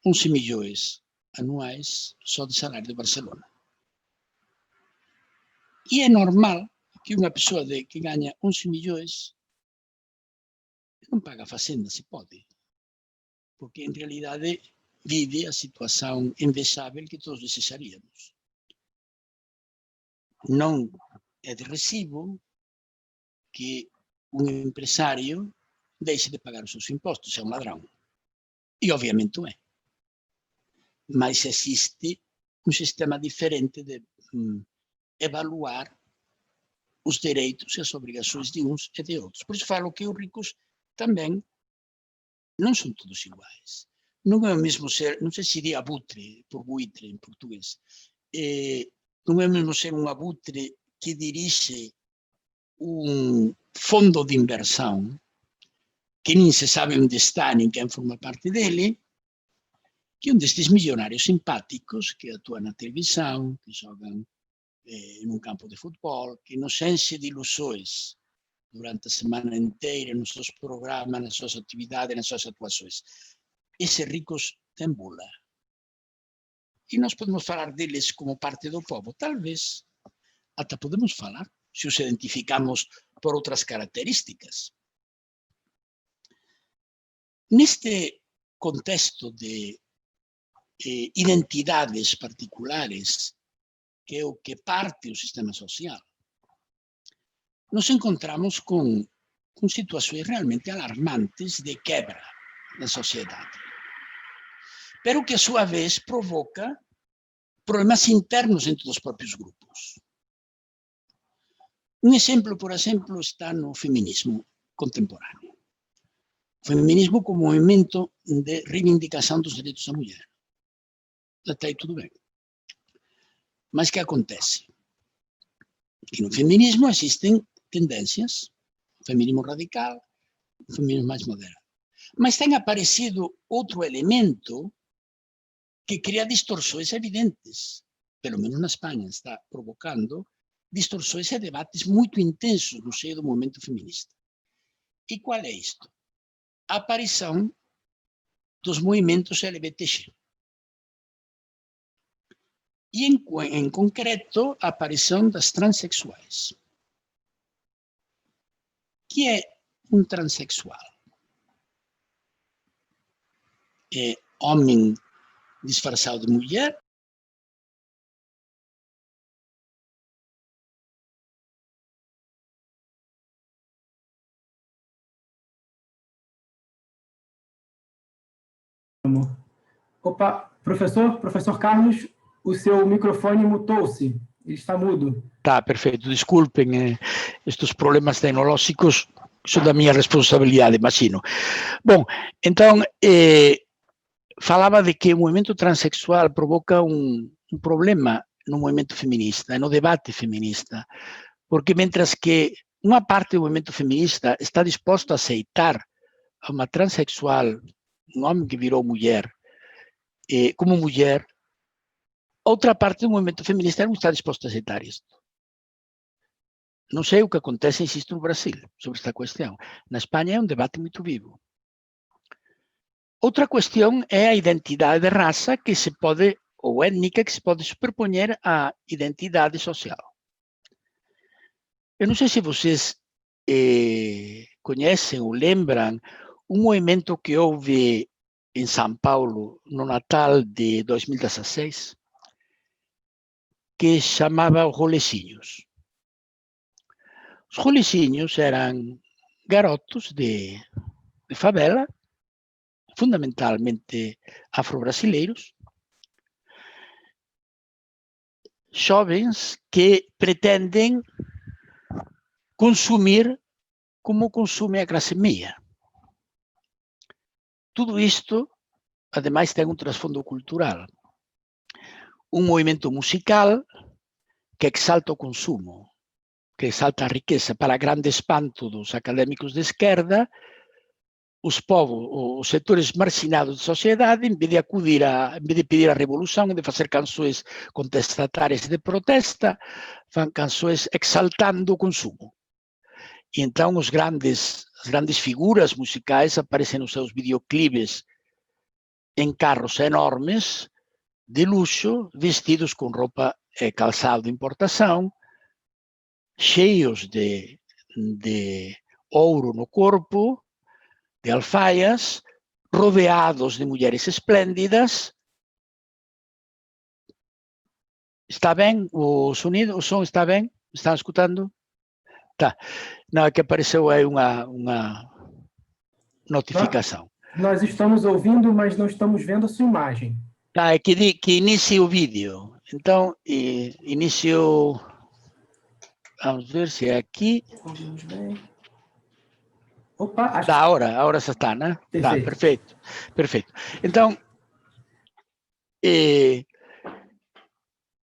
11 milhões anuais só de salário de Barcelona. E é normal que uma pessoa que ganha 11 milhões não paga fazenda, se pode. Porque, em realidade, vive a situação invejável que todos desejaríamos. Não é de recibo que um empresário deixe de pagar os seus impostos, é um ladrão. E, obviamente, é. Mas existe um sistema diferente de evaluar os direitos e as obrigações de uns e de outros. Por isso falo que os ricos também não são todos iguais. Não é o mesmo ser, não sei se diria abutre, por buitre em português, não é o mesmo ser um abutre que dirige um fundo de inversão, que nem se sabe onde está, nem quem forma parte dele, que um destes milionários simpáticos que atuam na televisão, que jogam em um campo de futebol, que nos enche de ilusões durante a semana inteira, nos seus programas, nas suas atividades, nas suas atuações. Esses ricos têm bula. E nós podemos falar deles como parte do povo. Talvez até podemos falar, se os identificamos por outras características. Neste contexto de identidades particulares, que é o que parte o sistema social, nos encontramos com situações realmente alarmantes de quebra na sociedade, pero que a sua vez provoca problemas internos entre os próprios grupos. Um exemplo, por exemplo, está no feminismo contemporâneo. O feminismo como movimento de reivindicação dos direitos da mulher. Até aí tudo bem. Mas o que acontece? Que no feminismo existem tendências, o feminismo radical, o feminismo mais moderado. Mas tem aparecido outro elemento que cria distorções evidentes, pelo menos na Espanha, está provocando distorções e debates muito intensos no seio do movimento feminista. E qual é isto? A aparição dos movimentos LGBTX. E, em concreto, a aparição das transexuais. O que é um transexual? É homem disfarçado de mulher? Opa, professor Carlos, o seu microfone mutou-se, ele está mudo. Tá, perfeito. Desculpem, estes problemas tecnológicos são da minha responsabilidade, imagino. Bom, então, falava de que o movimento transexual provoca um problema no movimento feminista, no debate feminista, porque mientras que uma parte do movimento feminista está disposto a aceitar a uma transexual, um homem que virou mulher, como mulher, outra parte do movimento feminista não está disposta a aceitar isto. Não sei o que acontece, insisto, no Brasil, sobre esta questão. Na Espanha é um debate muito vivo. Outra questão é a identidade de raça que se pode, ou étnica, que se pode superponer à identidade social. Eu não sei se vocês conhecem ou lembram um movimento que houve em São Paulo no Natal de 2016 que chamava Rolecinhos. Os Rolecinhos eram garotos de favela, fundamentalmente afro-brasileiros, jovens que pretendem consumir como consome a classe media. Tudo isto, ademais, tem um trasfondo cultural. Um movimento musical que exalta o consumo, que exalta a riqueza, para grande espanto dos académicos de esquerda, os povos, os setores marginados da sociedade, em vez de pedir a revolução, de fazer canções contestatárias de protesta, fan canções exaltando o consumo. E então as grandes figuras musicais aparecem nos seus videoclipes em carros enormes, de luxo, vestidos com roupa e calçado de importação, cheios de ouro no corpo, de alfaias, rodeados de mulheres esplêndidas. Está bem o sonido? O som está bem? Estão escutando? Tá. Não, é que apareceu aí uma notificação. Nós estamos ouvindo, mas não estamos vendo a sua imagem. Tá, é que inicie o vídeo. Então, inicio... Vamos ver se é aqui. Vamos ver. Opa, acho Tá, agora já está, né? Tá, perfeito. Perfeito. Então,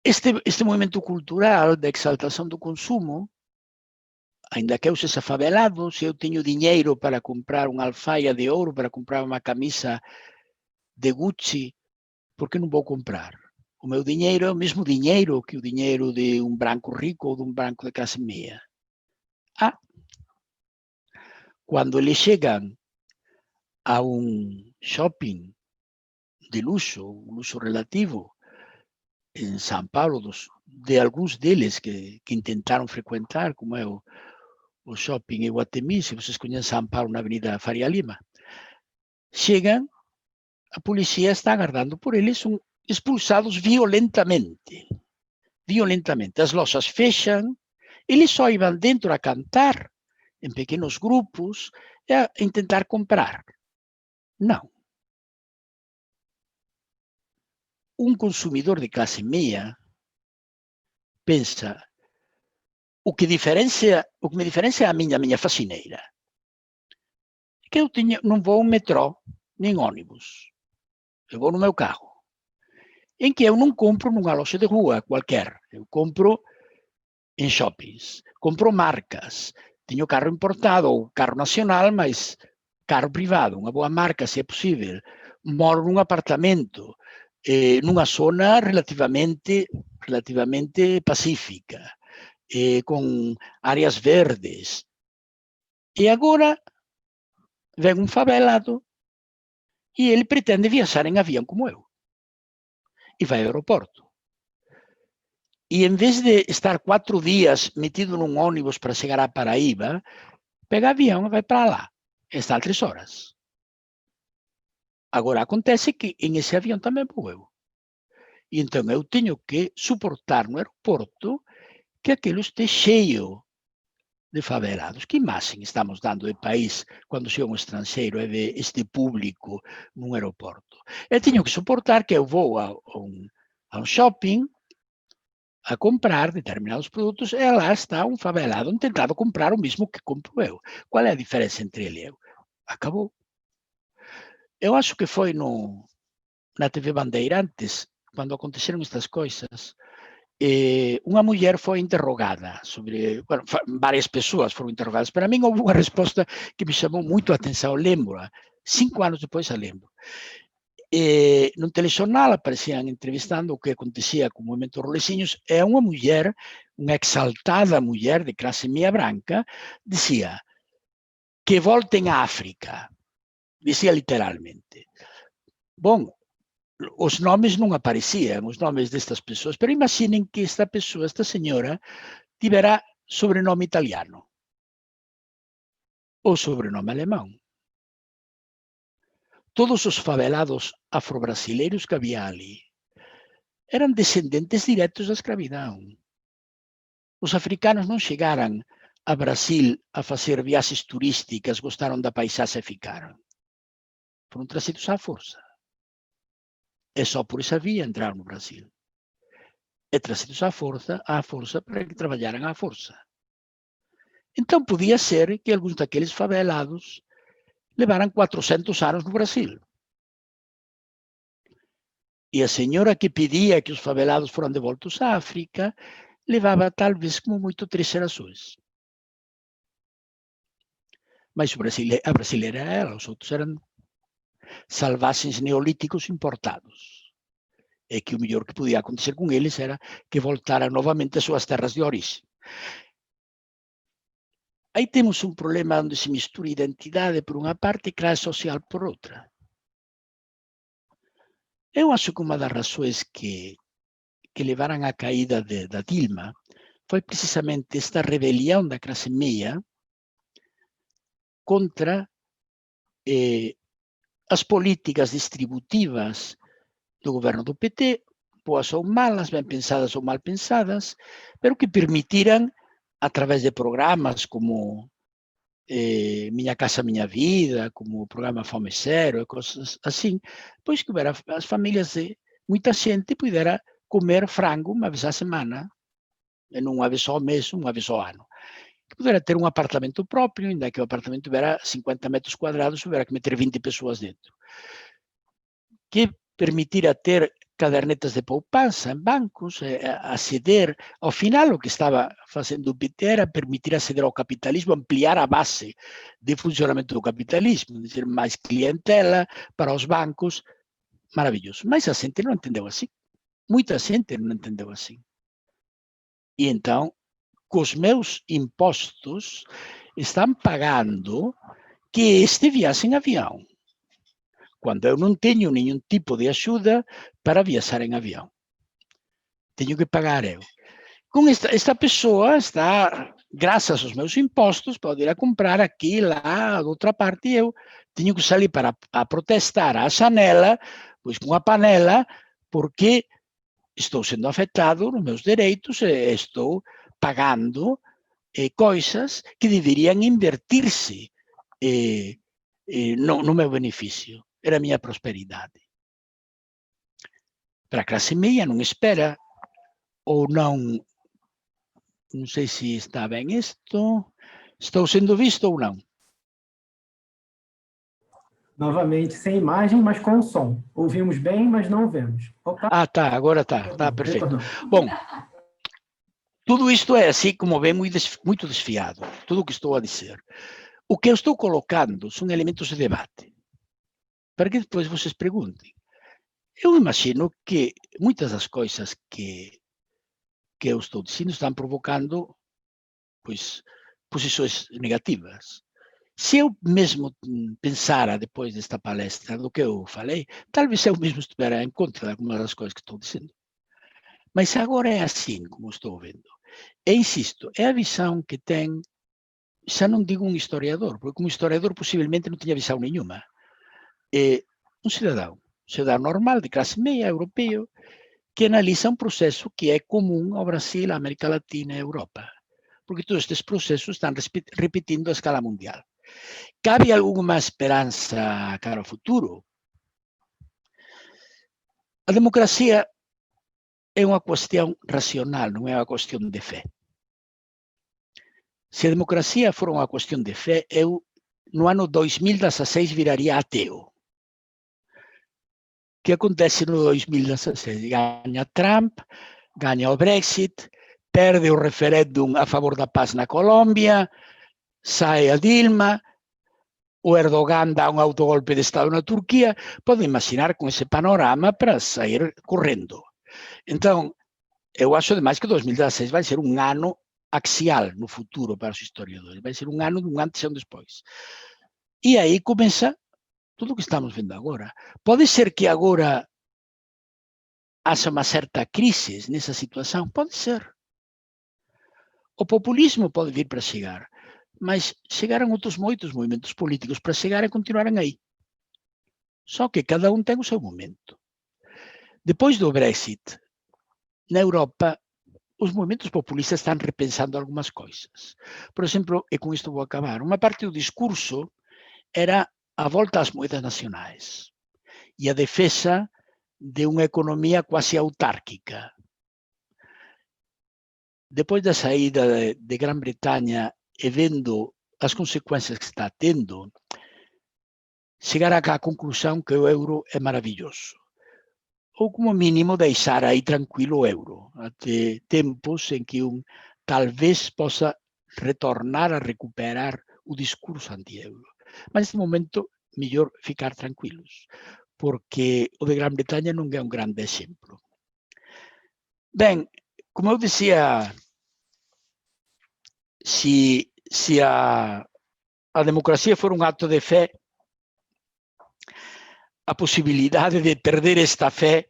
este movimento cultural da exaltação do consumo, ainda que eu seja favelado, se eu tenho dinheiro para comprar uma alfaia de ouro, para comprar uma camisa de Gucci, por que não vou comprar? O meu dinheiro é o mesmo dinheiro que o dinheiro de um branco rico ou de um branco de classe media. Quando eles chegam a um shopping de luxo, um luxo relativo, em São Paulo, de alguns deles que tentaram frequentar, como é o shopping Iguatemi, se vocês conhecem São Paulo, na Avenida Faria Lima, chegam, a polícia está aguardando por eles, são expulsados violentamente. Violentamente. As lojas fecham, eles só iam dentro a cantar, em pequenos grupos, e a tentar comprar. Não. Um consumidor de classe media pensa, o que me diferencia a minha faxineira é que eu não vou ao metrô, nem ônibus. Eu vou no meu carro. Em que eu não compro numa loja de rua qualquer. Eu compro em shoppings. Compro marcas. Tenho carro importado ou carro nacional, mas carro privado. Uma boa marca, se é possível. Moro num apartamento, numa zona relativamente pacífica, com áreas verdes. E agora vem um favelado e ele pretende viajar em avião como eu. E vai ao aeroporto. E em vez de estar 4 dias metido num ônibus para chegar a Paraíba, pega avião e vai para lá. Está 3 horas. Agora acontece que em esse avião também vou eu. E então eu tenho que suportar no aeroporto que aquilo esteja cheio de favelados. Que imagem estamos dando de país quando chega um estrangeiro e vê este público num aeroporto? Eu tenho que suportar que eu vou a um shopping a comprar determinados produtos e lá está um favelado tentando comprar o mesmo que compro eu. Qual é a diferença entre ele e eu? Acabou. Eu acho que foi na TV Bandeirantes, quando aconteceram estas coisas, uma mulher foi interrogada sobre... Bueno, várias pessoas foram interrogadas. Para mim, houve uma resposta que me chamou muito a atenção. Eu lembro, 5 anos depois eu lembro. No telejornal apareciam entrevistando o que acontecia com o movimento Rolecinhos. É uma mulher, uma exaltada mulher de classe media branca, dizia que voltem à África. Dizia literalmente. Bom, os nomes não apareciam, os nomes destas pessoas, mas imaginem que esta pessoa, esta senhora, tiverá sobrenome italiano ou sobrenome alemão. todos os favelados afro-brasileiros que havia ali eram descendentes diretos da escravidão. Os africanos não chegaram a Brasil a fazer viagens turísticas, gostaram da paisagem e ficaram. Foram trazidos à força. É só por essa via entrar no Brasil. É trazidos à força para que trabalharam à força. Então podia ser que alguns daqueles favelados levaram 400 anos no Brasil. E a senhora que pedia que os favelados foram devoltos à África levava talvez como muito 3 gerações. Mas a brasileira era ela, os outros eram salvagens neolíticos importados. E que o melhor que podia acontecer com eles era que voltaram novamente às suas terras de origem. Aí temos um problema onde se mistura identidade por uma parte e classe social por outra. Eu acho que uma das razões que levaram à caída da Dilma foi precisamente esta rebelião da classe meia contra as políticas distributivas do governo do PT, boas ou malas, bem pensadas ou mal pensadas, pero que permitiram, através de programas como Minha Casa Minha Vida, como o programa Fome Zero, coisas assim, pois que as famílias de muita gente pudera comer frango uma vez a semana, não uma vez ao mês, uma vez ao ano. Que pudera ter um apartamento próprio, ainda que o apartamento tivesse 50 metros quadrados, tivera que meter 20 pessoas dentro. Que permitira ter cadernetas de poupança em bancos, aceder. Ao final, o que estava fazendo o PT era permitir aceder ao capitalismo, ampliar a base de funcionamento do capitalismo, dizer, mais clientela para os bancos, maravilhoso. Mas a gente não entendeu assim. Muita gente não entendeu assim. E então, com os meus impostos, estão pagando que este viaje em avião, quando eu não tenho nenhum tipo de ajuda para viajar em avião. Tenho que pagar eu. Com esta pessoa está, graças aos meus impostos, pode ir a comprar aqui, lá, de outra parte, e eu tenho que sair para protestar à janela, pois com a panela, porque estou sendo afetado nos meus direitos, estou pagando coisas que deveriam invertir-se no meu benefício. Era a minha prosperidade. Para a classe meia não espera, ou não sei se está bem isto, estou sendo visto ou não? Novamente, sem imagem, mas com som. Ouvimos bem, mas não vemos. Opa. Ah, tá, agora tá perfeito. Bom, tudo isto é, assim como vem, muito desfiado, tudo o que estou a dizer. O que eu estou colocando são elementos de debate, para que depois vocês perguntem. Eu imagino que muitas das coisas que eu estou dizendo estão provocando, pois, posições negativas. Se eu mesmo pensara depois desta palestra do que eu falei, talvez eu mesmo estivesse em contra de algumas das coisas que estou dizendo. Mas agora é assim como estou vendo. E insisto, é a visão que tem, já não digo um historiador, porque um historiador possivelmente não tinha visão nenhuma. É um cidadão normal, de classe meia, europeu, que analisa um processo que é comum ao Brasil, à América Latina e à Europa. Porque todos estes processos estão repetindo a escala mundial. Cabe alguma esperança cara ao futuro? A democracia é uma questão racional, não é uma questão de fé. Se a democracia for uma questão de fé, eu, no ano 2016, viraria ateu. O que acontece no 2016? Ganha Trump, ganha o Brexit, perde o referéndum a favor da paz na Colômbia, sai a Dilma, o Erdogan dá um autogolpe de Estado na Turquia. Pode imaginar com esse panorama para sair correndo. Então, eu acho demais que 2016 vai ser um ano axial no futuro para os historiadores. Vai ser um ano de um antes e um depois. E aí começa tudo o que estamos vendo agora. Pode ser que agora haja uma certa crise nessa situação? Pode ser. O populismo pode vir para chegar, mas chegaram outros muitos movimentos políticos para chegar e continuarem aí. Só que cada um tem o seu momento. Depois do Brexit, na Europa, os movimentos populistas estão repensando algumas coisas. Por exemplo, e com isto vou acabar, uma parte do discurso era a volta às moedas nacionais e a defesa de uma economia quase autárquica. Depois da saída de Grã-Bretanha e vendo as consequências que está tendo, chegar à conclusão que o euro é maravilhoso. Ou, como mínimo, deixar aí tranquilo o euro, até tempos em que talvez possa retornar a recuperar o discurso anti-euro. Mas, neste momento, melhor ficar tranquilos, porque o de Grã-Bretanha não é um grande exemplo. Bem, como eu dizia, se a democracia for um ato de fé, a possibilidade de perder esta fé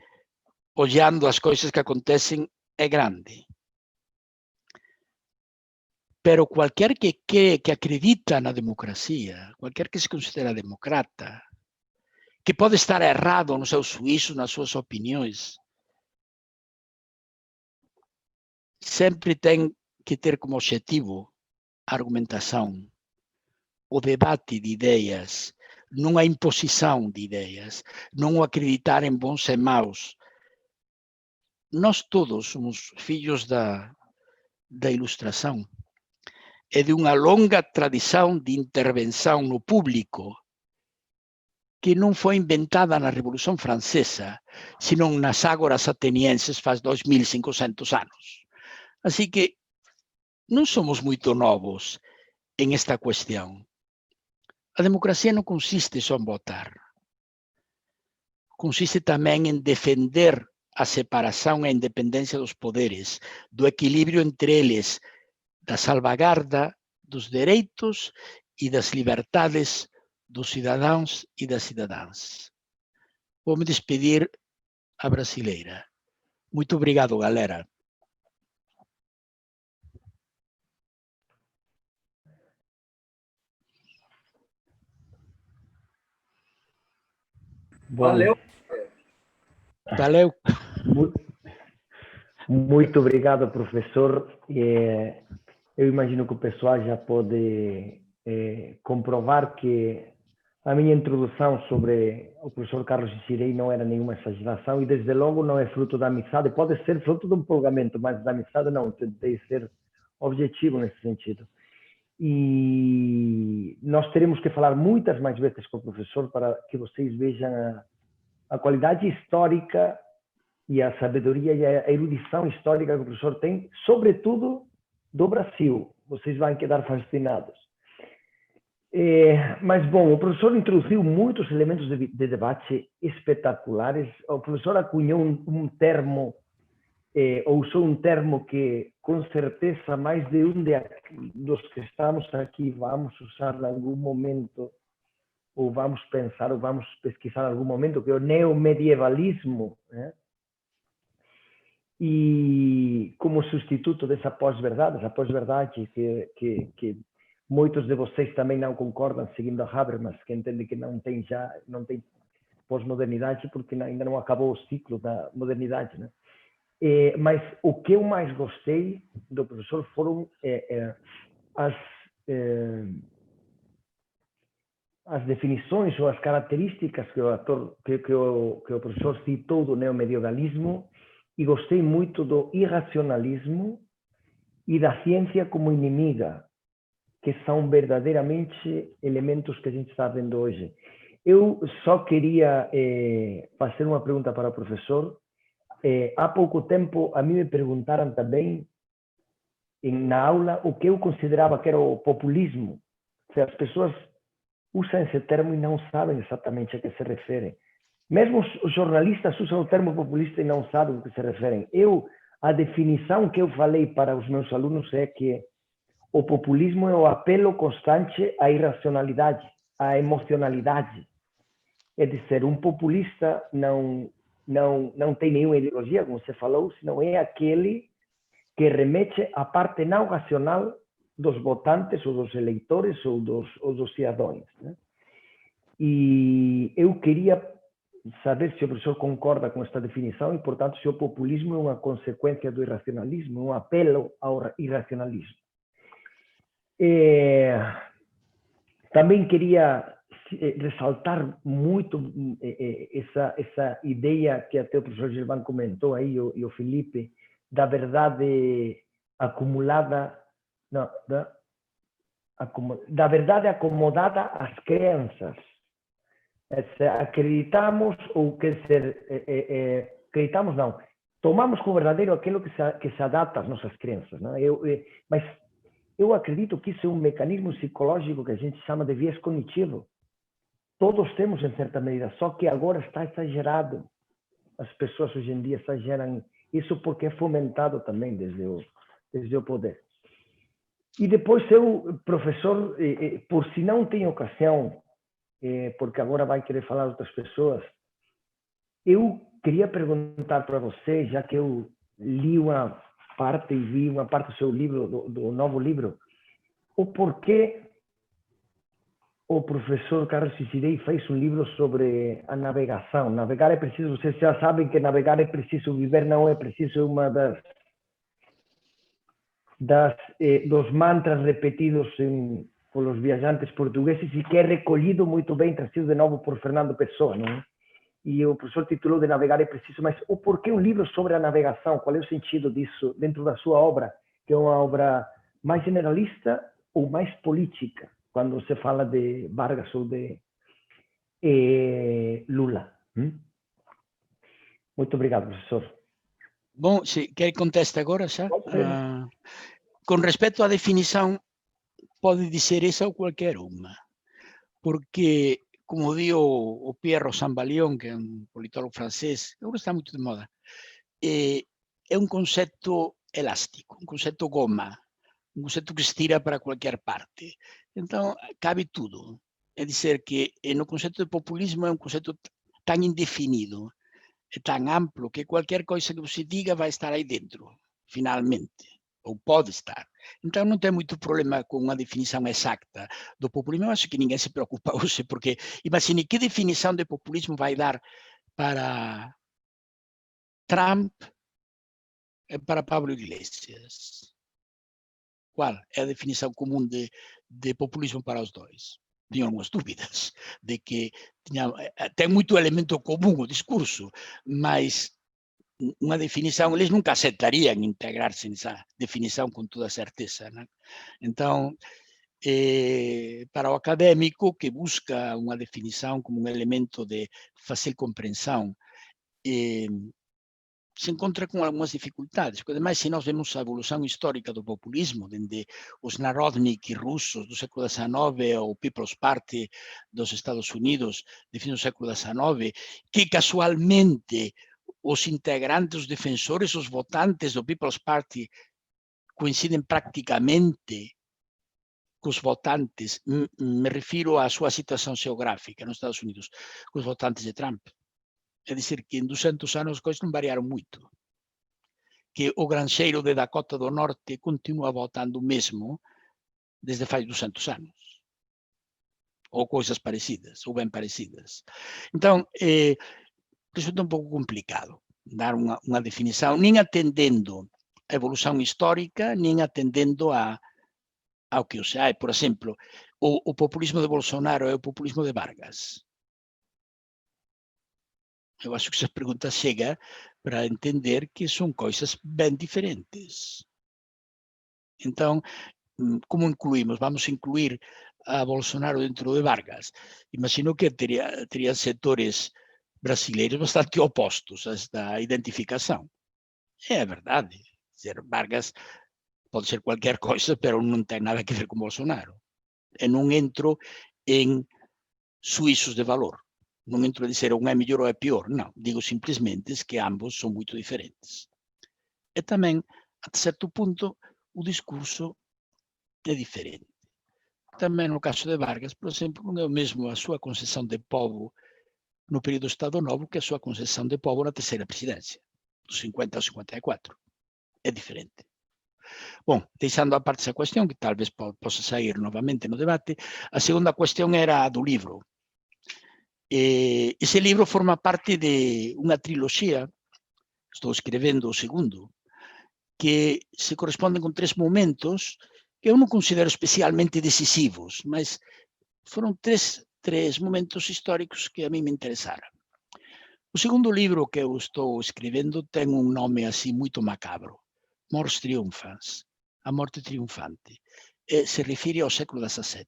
olhando as coisas que acontecem é grande. Pero qualquer que acredita na democracia, qualquer que se considera democrata, que pode estar errado nos seus juízos, nas suas opiniões, sempre tem que ter como objetivo a argumentação, o debate de ideias, não a imposição de ideias, não o acreditar em bons e maus. Nós todos somos filhos da ilustração e de uma longa tradição de intervenção no público que não foi inventada na Revolução Francesa, senão nas ágoras atenienses faz 2500 anos. Assim que não somos muito novos em esta questão. A democracia não consiste só em votar. Consiste também em defender a separação e a independência dos poderes, do equilíbrio entre eles, da salvaguarda dos direitos e das liberdades dos cidadãos e das cidadãs. Vou me despedir a brasileira. Muito obrigado, galera. Valeu. Valeu. Muito obrigado, professor. Eu imagino que o pessoal já pode comprovar que a minha introdução sobre o professor Carlos Girei não era nenhuma exageração e, desde logo, não é fruto da amizade. Pode ser fruto de um empolgamento, mas da amizade não. Tentei ser objetivo nesse sentido. E nós teremos que falar muitas mais vezes com o professor para que vocês vejam a qualidade histórica e a sabedoria e a erudição histórica que o professor tem, sobretudo do Brasil. Vocês vão quedar fascinados. Mas, bom, o professor introduziu muitos elementos de debate espetaculares. O professor acunhou um termo, ou usou um termo que, com certeza, mais de dos que estamos aqui vamos usar em algum momento, ou vamos pensar, ou vamos pesquisar em algum momento, que é o neomedievalismo, né? E como substituto dessa pós-verdade que muitos de vocês também não concordam, seguindo a Habermas, que entende que não tem pós-modernidade porque ainda não acabou o ciclo da modernidade, né? Mas o que eu mais gostei do professor foram as definições ou as características que o professor citou do neomedievalismo, e gostei muito do irracionalismo e da ciência como inimiga, que são verdadeiramente elementos que a gente está vendo hoje. Eu só queria fazer uma pergunta para o professor. Há pouco tempo, a mim me perguntaram também, na aula, o que eu considerava que era o populismo. Se as pessoas usam esse termo e não sabem exatamente a que se referem. Mesmo os jornalistas usam o termo populista e não sabem a que se referem. A definição que eu falei para os meus alunos é que o populismo é o apelo constante à irracionalidade, à emocionalidade. É dizer, um populista não tem nenhuma ideologia, como você falou, senão é aquele que remete à parte não racional dos votantes, ou dos eleitores, ou dos cidadãos, né? E eu queria saber se o professor concorda com esta definição e, portanto, se o populismo é uma consequência do irracionalismo, um apelo ao irracionalismo. Também queria ressaltar muito essa ideia que até o professor Gilvan comentou aí, e o Felipe, da verdade acumulada, não, da verdade acomodada às crenças. Acreditamos, ou quer dizer, acreditamos não, tomamos como verdadeiro aquilo que se adapta às nossas crenças. Não? Mas eu acredito que isso é um mecanismo psicológico que a gente chama de viés cognitivo. Todos temos em certa medida, só que agora está exagerado. As pessoas hoje em dia exageram isso porque é fomentado também desde o poder. E depois eu, professor, por se não tem ocasião, porque agora vai querer falar outras pessoas, eu queria perguntar para você, já que eu li uma parte e vi uma parte do seu livro, do novo livro, o porquê o professor Carlos Cicirei fez um livro sobre a navegação. Navegar é preciso, vocês já sabem que navegar é preciso, viver não é preciso, uma dos mantras repetidos pelos viajantes portugueses e que é recolhido muito bem, trazido de novo por Fernando Pessoa, não é? E o professor titulou de Navegar é Preciso, mas o porquê um livro sobre a navegação? Qual é o sentido disso dentro da sua obra, que é uma obra mais generalista ou mais política, quando se fala de Vargas ou de Lula? Muito obrigado, professor. Bom, se quer conteste agora xa? Con respecto á definición, pode dizer esa ou cualquier unha, porque, como di o Pierre Rosanvallon, que é un politólogo francés, agora está moito de moda, é un concepto elástico, un concepto goma, un concepto que se tira para cualquier parte. Entón, cabe tudo. É dizer que no concepto de populismo é un concepto tan indefinido, é tan amplo, que cualquier coisa que você diga vai estar aí dentro, finalmente, ou pode estar. Então, não tem muito problema com uma definição exata do populismo. Eu acho que ninguém se preocupa hoje, porque imagine que definição de populismo vai dar para Trump e para Pablo Iglesias. Qual é a definição comum de populismo para os dois? Tenho algumas dúvidas de que tem muito elemento comum o discurso, mas uma definição, eles nunca aceitariam integrar-se nessa definição com toda certeza. Né? Então, para o acadêmico que busca uma definição como um elemento de fácil compreensão, se encontra com algumas dificuldades, porque ademais, se nós vemos a evolução histórica do populismo, desde os Narodnik russos do século XIX ao People's Party dos Estados Unidos de fim do século XIX, que casualmente os integrantes, os defensores, os votantes do People's Party coincidem praticamente com os votantes, me refiro à sua situação geográfica nos Estados Unidos, com os votantes de Trump. É dizer, que em 200 anos as coisas não variaram muito. Que o granjeiro de Dakota do Norte continua votando o mesmo desde faz 200 anos. Ou coisas parecidas, ou bem parecidas. Então, resulta um pouco complicado dar uma definição, nem atendendo a evolução histórica, nem atendendo ao que se há. Por exemplo, o populismo de Bolsonaro é o populismo de Vargas. Eu acho que essa pergunta chega para entender que são coisas bem diferentes. Então, como incluímos? Vamos incluir a Bolsonaro dentro de Vargas. Imagino que teria setores brasileiros bastante opostos a esta identificação. É verdade. Dizer, Vargas pode ser qualquer coisa, mas não tem nada a ver com Bolsonaro. Eu não entro em suíços de valor. Não entro a dizer um é melhor ou é pior. Não. Digo simplesmente que ambos são muito diferentes. E também, a certo ponto, o discurso é diferente. Também no caso de Vargas, por exemplo, não é o mesmo a sua concepção de povo no período do Estado Novo que a sua concepção de povo na terceira presidência, dos 50 ao 54. É diferente. Bom, deixando a parte essa questão, que talvez possa sair novamente no debate, a segunda questão era a do livro. Ese libro forma parte de unha triloxía, estou escrevendo o segundo, que se corresponden con 3 momentos que eu non considero especialmente decisivos, mas foron tres momentos históricos que a mí me interesaran. O segundo libro que eu estou escrevendo ten un nome así moito macabro, Mors Triunfans, a morte triunfante, se refire ao século XVII,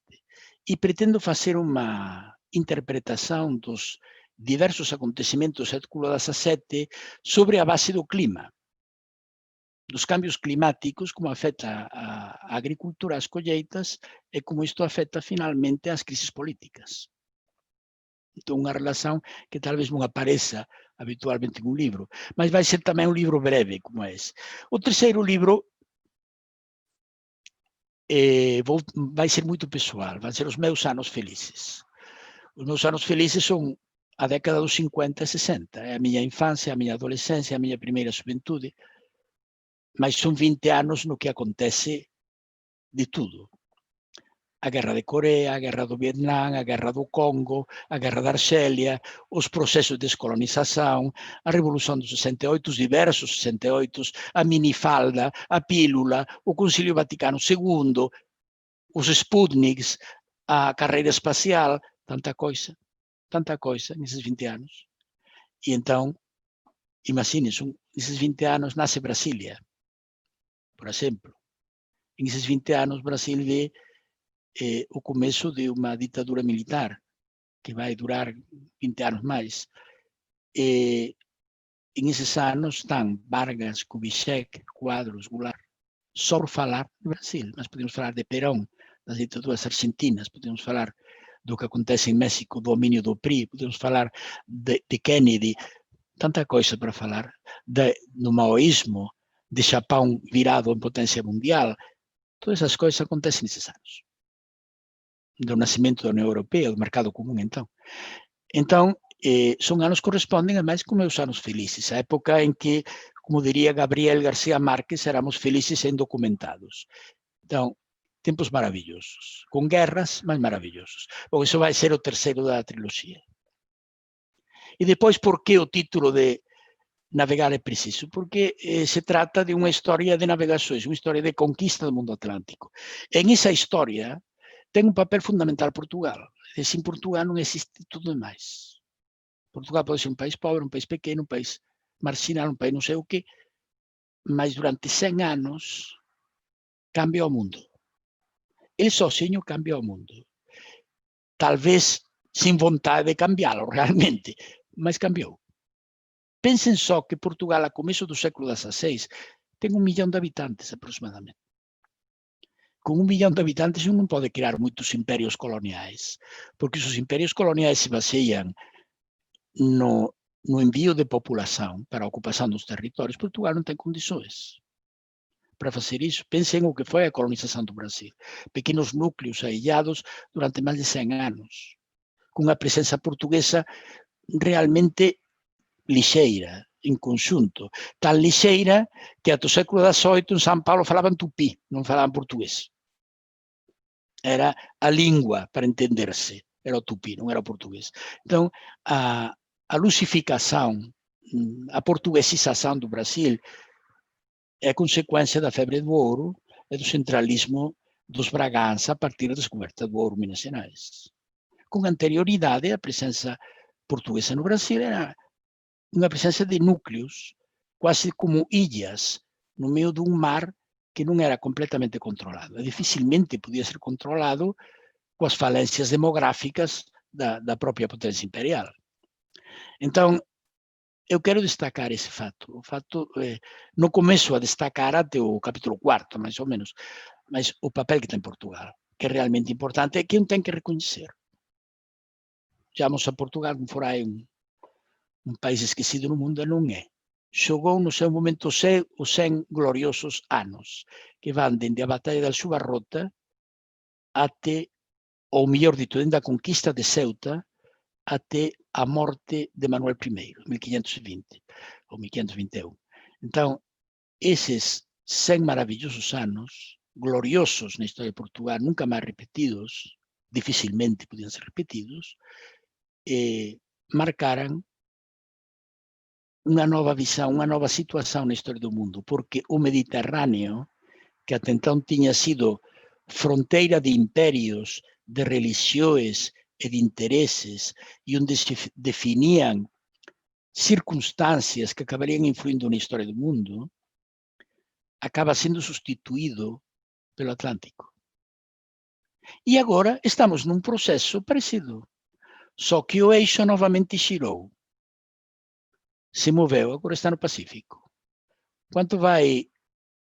e pretendo facer unha interpretación dos diversos acontecimentos do século XVII sobre a base do clima, dos cambios climáticos, como afecta a agricultura, as colleitas, e como isto afecta finalmente as crises políticas. Entón, unha relación que tal vez non apareza habitualmente en un libro, mas vai ser tamén un libro breve, como ese. O terceiro libro vai ser moito pessoal, van ser os meus anos felices. Os meus anos felices son a década dos 50 e 60, é a miña infancia, a miña adolescencia, a miña primeira xuventude, mas son 20 anos no que acontece de tudo. A guerra de Corea, a guerra do Vietnam, a guerra do Congo, a guerra da Arxelia, os procesos de descolonización, a Revolución dos 68, os diversos 68, a minifalda, a pílula, o Concilio Vaticano II, os Sputniks, a carreira espacial, tanta coisa nesses 20 anos. E entón, imagines, nesses 20 anos nasce Brasília, por exemplo. En esses 20 anos, Brasil vê o começo de uma ditadura militar, que vai durar 20 anos mais. Em esses anos estão Vargas, Kubitschek, Quadros, Goulart, só por falar do Brasil. Nós podemos falar de Perón, das ditaduras argentinas, podemos falar do que acontece em México, do domínio do PRI, podemos falar de Kennedy, tanta coisa para falar, do maoísmo, de Japão virado em potência mundial. Todas essas coisas acontecem nesses anos. Do nascimento da União Europeia, do mercado comum, então. Então, são anos que correspondem a mais com meus anos felizes, a época em que, como diria Gabriel García Márquez, éramos felizes e indocumentados. Então, tempos maravilhosos, com guerras, mas maravilhosos. Bom, isso vai ser o terceiro da trilogia. E depois, por que o título de Navegar é Preciso? Porque se trata de uma história de navegações, uma história de conquista do mundo atlântico. Em essa história, tem um papel fundamental Portugal. E sem Portugal não existe tudo mais. Portugal pode ser um país pobre, um país pequeno, um país marginal, um país não sei o quê, mas durante 100 anos cambia o mundo. Ele sozinho cambia o mundo. Talvez sem vontade de cambiá-lo realmente, mas cambiou. Pensem só que Portugal, a começo do século XVI, tem 1 milhão de habitantes aproximadamente. Com 1 milhão de habitantes non pode criar moitos imperios coloniais, porque os imperios coloniais se baseian no envío de população para a ocupação dos territórios. Portugal non ten condições para facer iso. Pensen o que foi a colonização do Brasil. Pequenos núcleos aillados durante máis de 100 anos, con unha presenza portuguesa realmente lixeira, en conxunto. Tan lixeira que ata o século XVIII en São Paulo falaban tupí, non falaban portugués. Era a língua para entenderse, era o tupí, non era o portugués. Entón, a lusificação, a portuguesização do Brasil é consecuencia da febre do ouro e do centralismo dos Bragança a partir da descoberta do ouro Minas Gerais. Com anterioridade, a presença portuguesa no Brasil era unha presença de núcleos, quase como ilhas, no meio dun mar que non era completamente controlado. E dificilmente podía ser controlado coas falencias demográficas da propia potencia imperial. Entón, eu quero destacar ese fato. O fato, non começo a destacar até o capítulo 4, máis ou menos, mas o papel que ten Portugal, que é realmente importante e que un ten que recoñecer. Chamamos a Portugal como fora un país esquecido no mundo, non é. Xogou no seu momento os 100 gloriosos anos, que van dende a Batalla de Alxubarrota até, ou mellor dito, dende a conquista de Ceuta até a morte de Manuel I, 1520, ou 1521. Entón, eses 100 maravillosos anos, gloriosos na historia de Portugal, nunca máis repetidos, dificilmente podían ser repetidos, marcaram uma nova visão, uma nova situação na história do mundo, porque o Mediterrâneo, que até então tinha sido fronteira de impérios, de religiões e de interesses, e onde se definiam circunstâncias que acabariam influindo na história do mundo, acaba sendo substituído pelo Atlântico. E agora estamos num processo parecido, só que o eixo novamente girou, se moveu, agora está no Pacífico. Quanto vai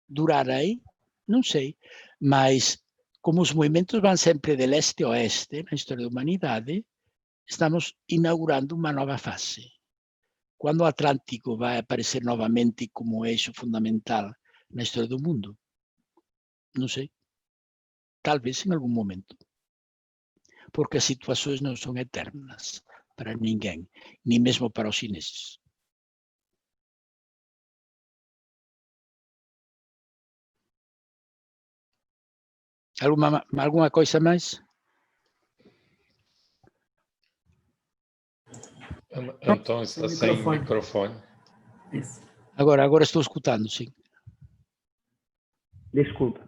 durar aí? Não sei, mas como os movimentos vão sempre de leste a oeste na história da humanidade, estamos inaugurando uma nova fase. Quando o Atlântico vai aparecer novamente como eixo fundamental na história do mundo? Não sei. Talvez em algum momento. Porque as situações não são eternas para ninguém, nem mesmo para os chineses. Alguma coisa mais? Antônio está sem microfone. Isso. Agora estou escutando, sim. Desculpe.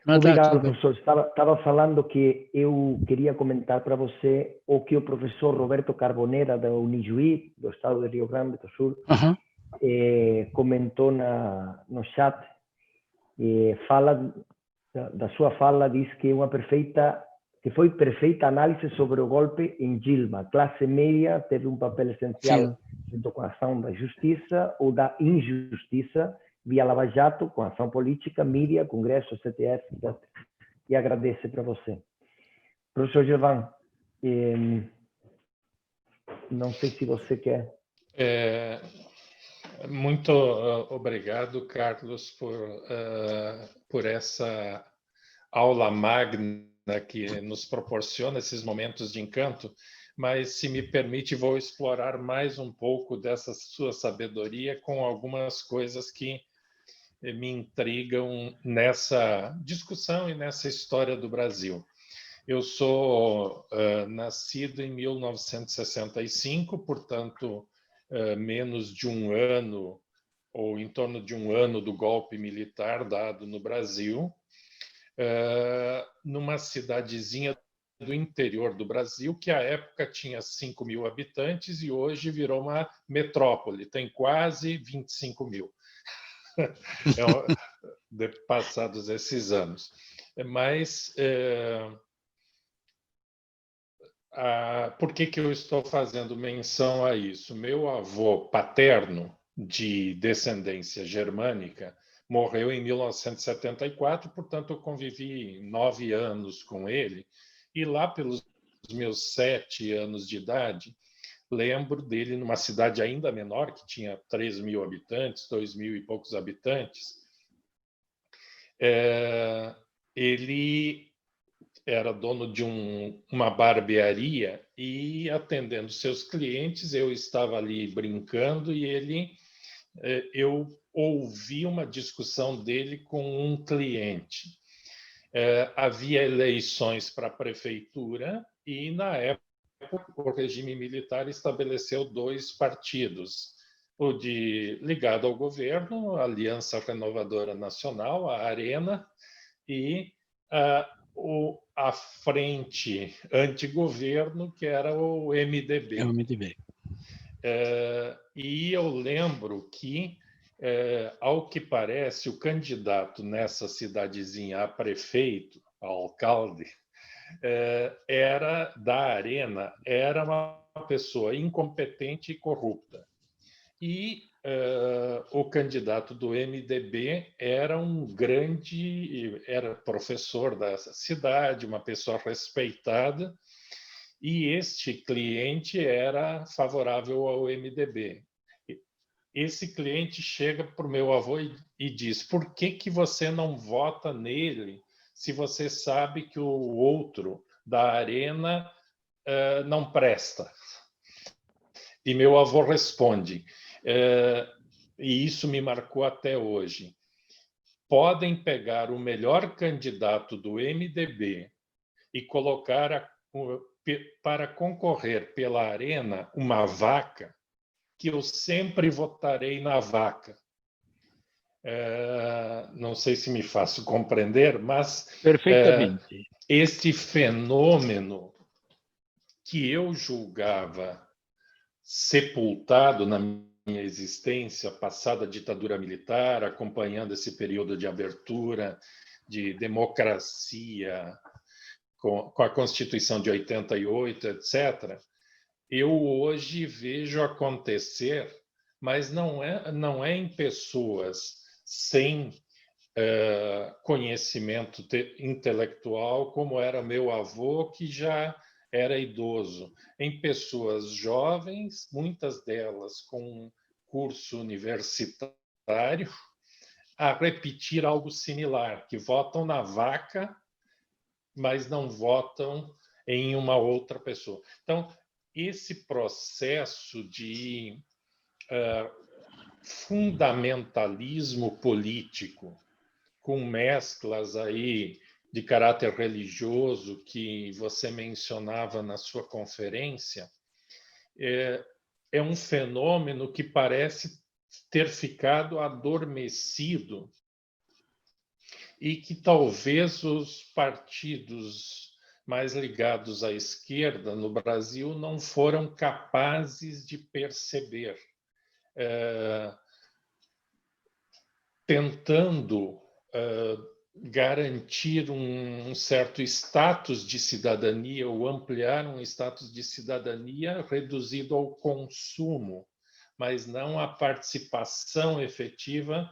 Não, Obrigado, professor. Estava falando que eu queria comentar para você o que o professor Roberto Carbonera, da Unijuí, do estado de Rio Grande do Sul, comentou no chat. Fala da sua fala, diz que foi perfeita análise sobre o golpe em Dilma. A classe média teve um papel essencial junto com a ação da justiça ou da injustiça via Lava Jato, com ação política, mídia, Congresso, CTF, etc. E agradeço para você. Professor Gilvan, não sei se você quer. Muito obrigado, Carlos, por essa aula magna que nos proporciona esses momentos de encanto, mas, se me permite, vou explorar mais um pouco dessa sua sabedoria com algumas coisas que me intrigam nessa discussão e nessa história do Brasil. Eu sou nascido em 1965, portanto, menos de um ano, ou em torno de um ano do golpe militar dado no Brasil, numa cidadezinha do interior do Brasil, que à época tinha 5 mil habitantes e hoje virou uma metrópole, tem quase 25 mil, passados esses anos. Mas por que eu estou fazendo menção a isso? Meu avô paterno, de descendência germânica, morreu em 1974, portanto, eu convivi 9 anos com ele, e lá pelos meus 7 anos de idade, lembro dele numa cidade ainda menor, que tinha 3 mil habitantes, 2 mil e poucos habitantes. Ele era dono de uma barbearia e, atendendo seus clientes, eu estava ali brincando e eu ouvi uma discussão dele com um cliente. Havia eleições para a prefeitura e, na época, o regime militar estabeleceu 2 partidos, o ligado ao governo, a Aliança Renovadora Nacional, a Arena, e a frente antigoverno, que era o MDB. É o MDB. E eu lembro que, ao que parece, o candidato nessa cidadezinha a prefeito, a alcalde, era da Arena, era uma pessoa incompetente e corrupta. E o candidato do MDB era era professor da cidade, uma pessoa respeitada, e este cliente era favorável ao MDB. Esse cliente chega para o meu avô e diz: por que você não vota nele se você sabe que o outro da Arena não presta? E meu avô responde, e isso me marcou até hoje: podem pegar o melhor candidato do MDB e colocar para concorrer pela Arena uma vaca, que eu sempre votarei na vaca. Não sei se me faço compreender, mas perfeitamente. Este fenômeno que eu julgava sepultado na minha existência, passada a ditadura militar, acompanhando esse período de abertura, de democracia, com a Constituição de 88, etc., eu hoje vejo acontecer, mas não é em pessoas sem conhecimento intelectual, como era meu avô, que já era idoso, em pessoas jovens, muitas delas com curso universitário, a repetir algo similar, que votam na vaca, mas não votam em uma outra pessoa. Então, esse processo de fundamentalismo político, com mesclas aí de caráter religioso que você mencionava na sua conferência, é um fenômeno que parece ter ficado adormecido e que talvez os partidos mais ligados à esquerda no Brasil não foram capazes de perceber, tentando garantir um certo status de cidadania ou ampliar um status de cidadania reduzido ao consumo, mas não à participação efetiva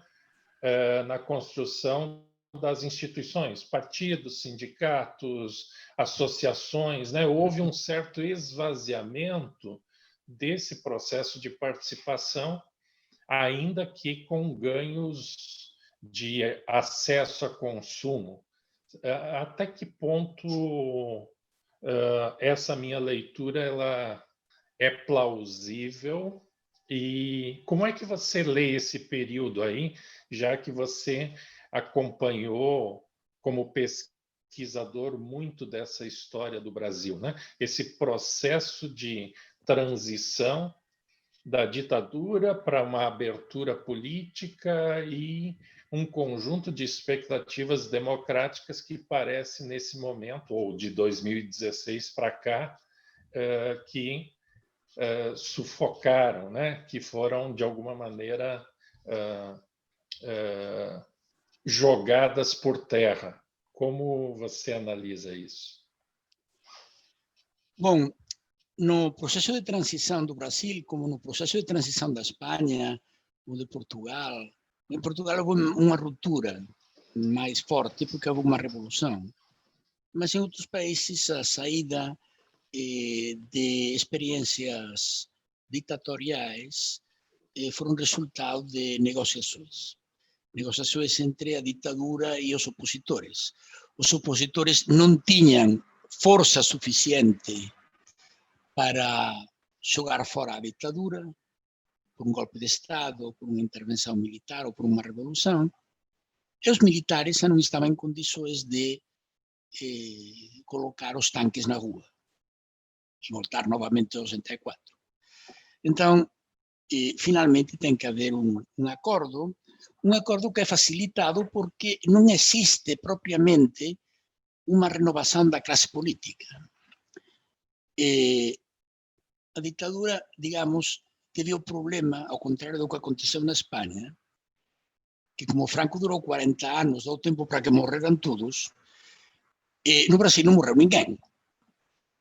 na construção das instituições, partidos, sindicatos, associações, né? Houve um certo esvaziamento desse processo de participação, ainda que com ganhos de acesso a consumo. Até que ponto essa minha leitura ela é plausível? E como é que você lê esse período aí, já que você acompanhou como pesquisador muito dessa história do Brasil, né? Esse processo de transição da ditadura para uma abertura política e um conjunto de expectativas democráticas que parece, nesse momento, ou de 2016 para cá, que sufocaram, né? Que foram, de alguma maneira, jogadas por terra. Como você analisa isso? Bom, no processo de transição do Brasil, como no processo de transição da Espanha ou de Portugal, em Portugal houve uma ruptura mais forte porque houve uma revolução. Mas em outros países a saída de experiências ditatoriais foram resultado de negociações. Negociações entre a ditadura e os opositores. Os opositores não tinham força suficiente para jogar fora a ditadura, por um golpe de Estado, por uma intervenção militar ou por uma revolução, e os militares não estavam em condições de colocar os tanques na rua e voltar novamente ao 64. Então, finalmente tem que haver um acordo que é facilitado porque não existe propriamente uma renovação da classe política. A ditadura, digamos, teve o problema, ao contrário do que aconteceu na Espanha, que como Franco durou 40 anos, deu tempo para que morreram todos, no Brasil não morreu ninguém.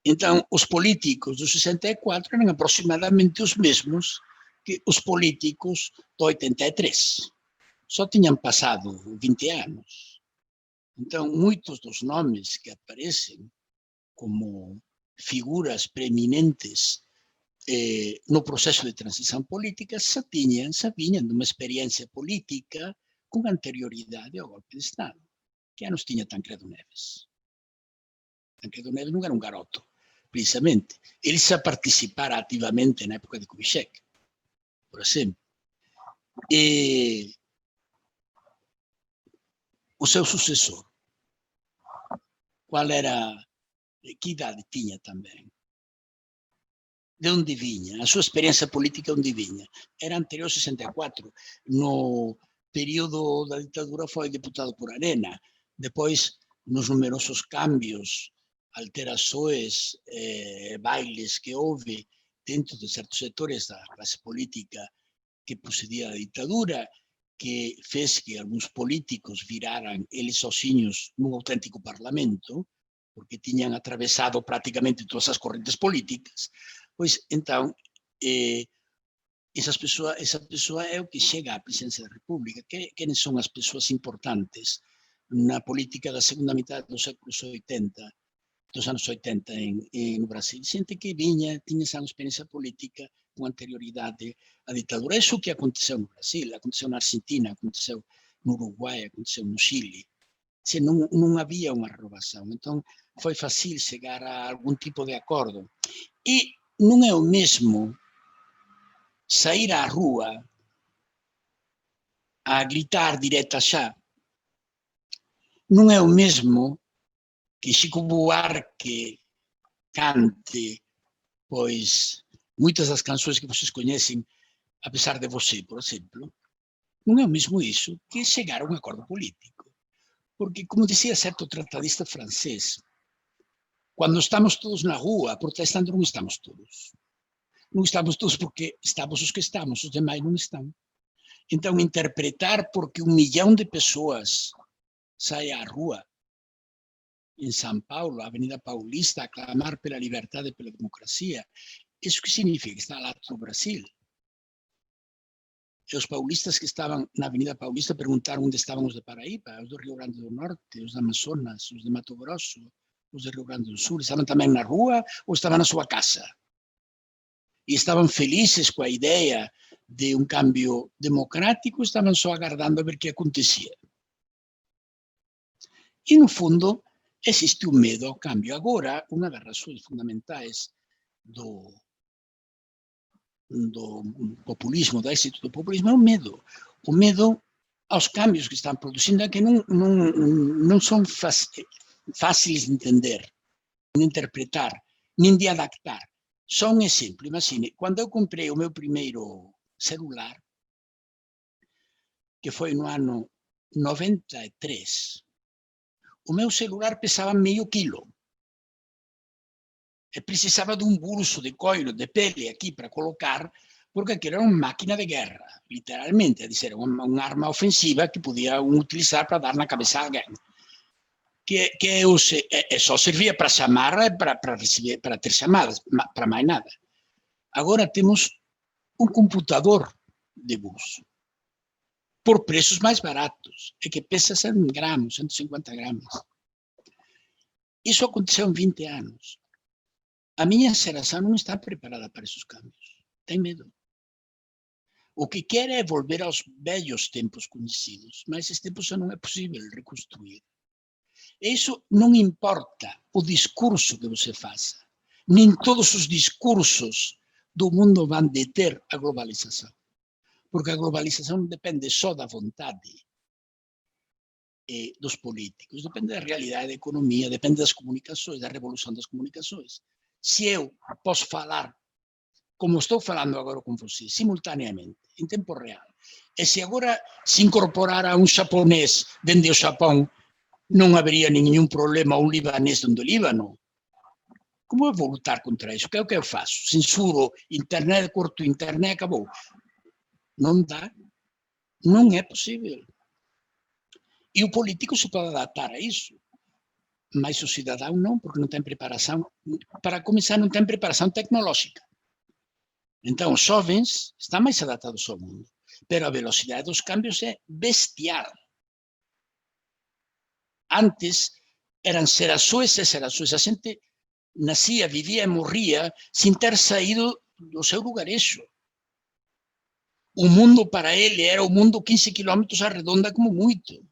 Então, os políticos do 64 eram aproximadamente os mesmos que os políticos do 83. Só tinham passado 20 anos. Então, muitos dos nomes que aparecem como figuras preeminentes no processo de transição política vinham de uma experiência política com anterioridade ao golpe de Estado. Que anos tinha Tancredo Neves? Tancredo Neves não era um garoto, precisamente. Ele já participara ativamente na época de Kubitschek, por exemplo. E o seu sucessor, qual era que idade tinha também? De onde vinha? A sua experiência política onde vinha? Era anterior a 64. No período da ditadura foi deputado por Arena. Depois, nos numerosos cambios, alterações, bailes que houve dentro de certos setores da classe política que procedia à ditadura, que fez que alguns políticos viraram eles sozinhos num autêntico parlamento, porque tinham atravessado praticamente todas as correntes políticas. Pois, então, essa pessoa é o que chega à presidência da República. Quem são as pessoas importantes na política da segunda metade dos séculos 80, dos anos 80 no Brasil? Gente que tinha essa experiência política com anterioridade à ditadura. Isso que aconteceu no Brasil, aconteceu na Argentina, aconteceu no Uruguai, aconteceu no Chile. Não havia uma renovação. Então, foi fácil chegar a algum tipo de acordo. E não é o mesmo sair à rua a gritar direta já. Não é o mesmo que Chico Buarque cante, pois muitas das canções que vocês conhecem, apesar de você, por exemplo, não é o mesmo isso que chegar a um acordo político. Porque, como dizia certo tratadista francês, quando estamos todos na rua protestando, não estamos todos. Não estamos todos porque estamos os que estamos, os demais não estão. Então, interpretar porque 1 milhão de pessoas saem à rua em São Paulo, Avenida Paulista, a clamar pela liberdade e pela democracia, isso que significa? Que está lá todo o Brasil. E os paulistas que estavam na Avenida Paulista perguntaram onde estavam os de Paraíba, os do Rio Grande do Norte, os do Amazonas, os de Mato Grosso, os do Rio Grande do Sul. Estavam também na rua ou estavam na sua casa? E estavam felizes com a ideia de um cambio democrático, estavam só aguardando a ver o que acontecia. E, no fundo, existe um medo ao cambio. Agora, uma das razões fundamentais do populismo, do êxito do populismo, é o medo. O medo aos cambios que estão produzindo, que não são fáceis de entender, de interpretar, nem de adaptar. Só um exemplo, imagine, quando eu comprei o meu primeiro celular, que foi no ano 93, o meu celular pesava meio quilo. Eu precisava de um bolso de couro, de pele aqui para colocar, porque aquilo era uma máquina de guerra, literalmente, é dizer, uma arma ofensiva que podia utilizar para dar na cabeça a alguém. Que só servia para chamar, para ter chamadas, para mais nada. Agora temos um computador de bolso, por preços mais baratos, e que pesa 100 gramas, 150 gramas. Isso aconteceu em 20 anos. A minha geração não está preparada para esses cambios. Tem medo. O que quer é volver aos velhos tempos conhecidos, mas esses tempos já não é possível reconstruir. Isso não importa o discurso que você faça. Nem todos os discursos do mundo vão deter a globalização. Porque a globalização não depende só da vontade dos políticos, depende da realidade da economia, depende das comunicações, da revolução das comunicações. Se eu posso falar, como estou falando agora com você, simultaneamente, em tempo real, e se agora se incorporara um japonês dentro do Japão, não haveria nenhum problema um libanês dentro do Líbano. Como eu vou lutar contra isso? O que é o que eu faço? Censuro internet, corto internet, acabou. Não dá. Não é possível. E o político se pode adaptar a isso, mas o cidadão não, porque não tem preparação. Para começar, não tem preparação tecnológica. Então, os jovens estão mais adaptados ao mundo, mas a velocidade dos cambios é bestial. Antes, eram gerações e gerações. A gente nascia, vivia e morria sem ter saído do seu lugarejo. O mundo para ele era o mundo 15 quilômetros à redonda como muito.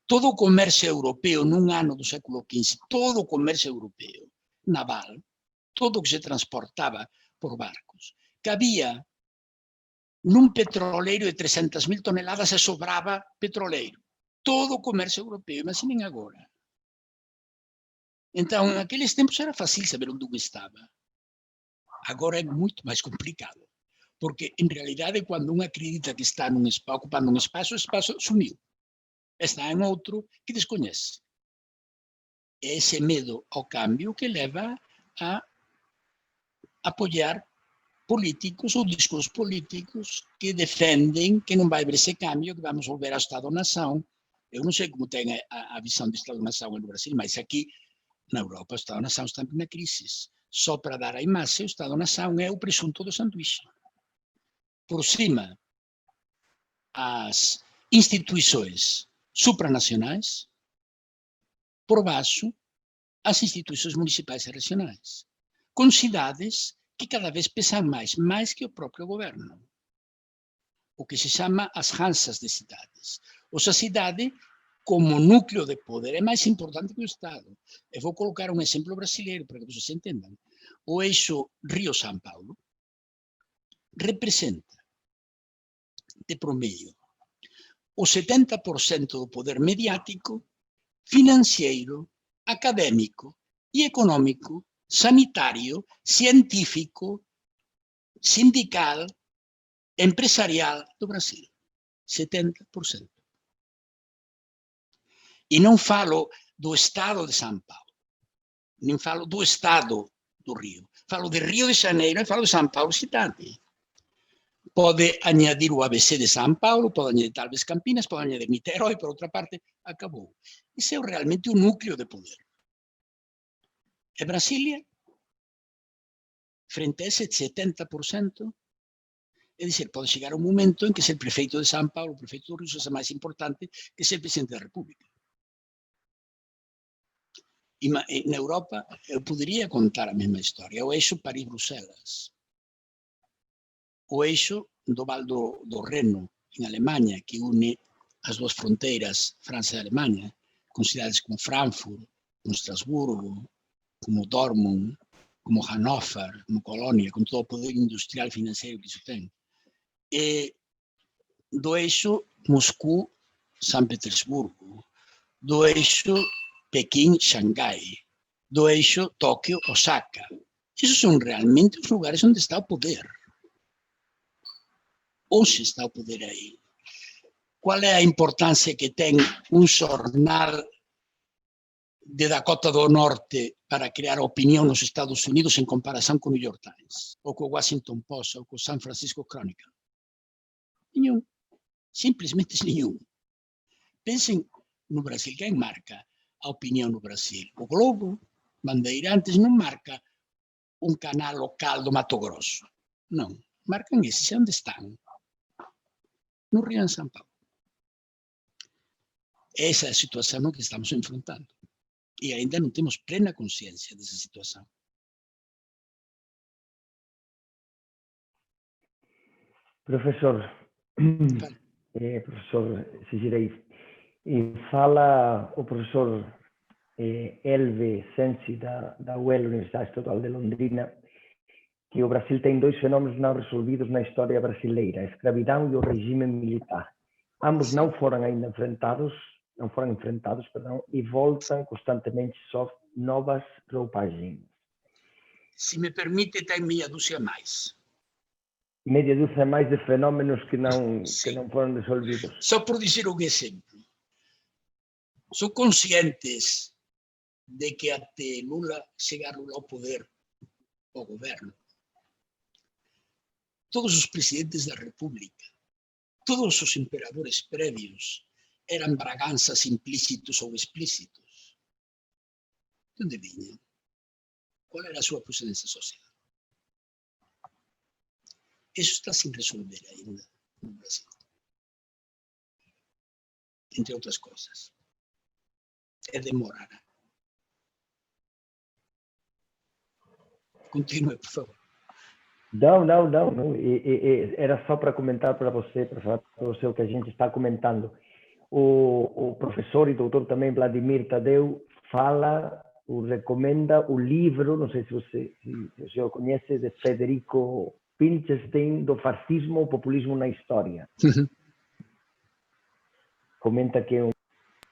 Todo o comércio europeu, num ano do século XV, todo o comércio europeu, naval, todo o que se transportava por barcos, cabia num petroleiro de 300.000 toneladas e sobrava petroleiro. Todo o comércio europeu, imaginem agora. Então, naqueles tempos era fácil saber onde um estava. Agora é muito mais complicado. Porque, em realidade, quando um acredita que está ocupando um espaço, o espaço sumiu. Está em outro que desconhece. É esse medo ao câmbio que leva a apoiar políticos ou discursos políticos que defendem que não vai haver esse câmbio, que vamos volver ao Estado-nação. Eu não sei como tem a visão do Estado-nação no Brasil, mas aqui na Europa o Estado-nação está em crise. Só para dar a imagem, o Estado-nação é o presunto do sanduíche. Por cima, as instituições supranacionais, por baixo, as instituições municipais e regionais, com cidades que cada vez pesam mais que o próprio governo. O que se chama as Hansas de cidades. Ou seja, a cidade, como núcleo de poder, é mais importante que o Estado. Eu vou colocar um exemplo brasileiro para que vocês entendam. O eixo Rio-São Paulo representa, de promedio, o 70% do poder mediático, financeiro, académico e econômico, sanitário, científico, sindical, empresarial do Brasil. 70%. E não falo do Estado de São Paulo, nem falo do Estado do Rio. Falo de Rio de Janeiro e falo de São Paulo cidade. Pode añadir o ABC de São Paulo, pode añadir talvez Campinas, pode añadir Niterói, por outra parte, acabou. Esse é realmente o núcleo de poder. É Brasília, frente a esse 70%, é dizer, pode chegar um momento em que ser prefeito de São Paulo, o prefeito do Rio, seja mais importante que ser presidente da República. E na Europa, eu poderia contar a mesma história. O eixo Paris-Bruxelas. O eixo do Val do Reno, em Alemanha, que une as duas fronteiras, França e Alemanha, com cidades como Frankfurt, como Estrasburgo, como Dortmund, como Hannover, como Colônia, com todo o poder industrial e financeiro que isso tem. E do eixo Moscou-São Petersburgo, do eixo Pequim-Xangai, do eixo Tóquio-Osaka. Esses são realmente os lugares onde está o poder. Onde está o poder aí? Qual é a importância que tem um jornal de Dakota do Norte para criar opinião nos Estados Unidos em comparação com o New York Times, ou com o Washington Post, ou com o San Francisco Chronicle? Nenhum. Simplesmente nenhum. Pensem no Brasil. Quem marca a opinião no Brasil? O Globo, Bandeirantes, não marca um canal local do Mato Grosso. Não. Marcam esse. Onde estão? No Rio e em São Paulo. Essa é a situação que estamos enfrentando. E ainda não temos plena consciência dessa situação. Professor, professor Sigirei, fala o professor Elve Sensi da UEL, Universidade Estadual de Londrina, que o Brasil tem dois fenômenos não resolvidos na história brasileira, a escravidão e o regime militar. Ambos não foram ainda enfrentados, e voltam constantemente só novas roupagens. Se me permite, tem meia dúzia mais. Meia dúzia mais de fenômenos que não foram resolvidos. Só por dizer um exemplo. São conscientes de que até Lula chegar ao poder, ao governo, todos os presidentes da República, todos os imperadores prévios eram braganças implícitos ou explícitos. De onde vinham? Qual era a sua procedência social? Isso está sem resolver ainda no Brasil. Entre outras coisas. Demorará. Continue, por favor. Não. Era só para comentar para você, para falar para você o que a gente está comentando. O professor e doutor também, Vladimir Tadeu, recomenda o livro, não sei se você o conhece, de Federico Finkelstein, do Fascismo ou Populismo na História. Comenta que é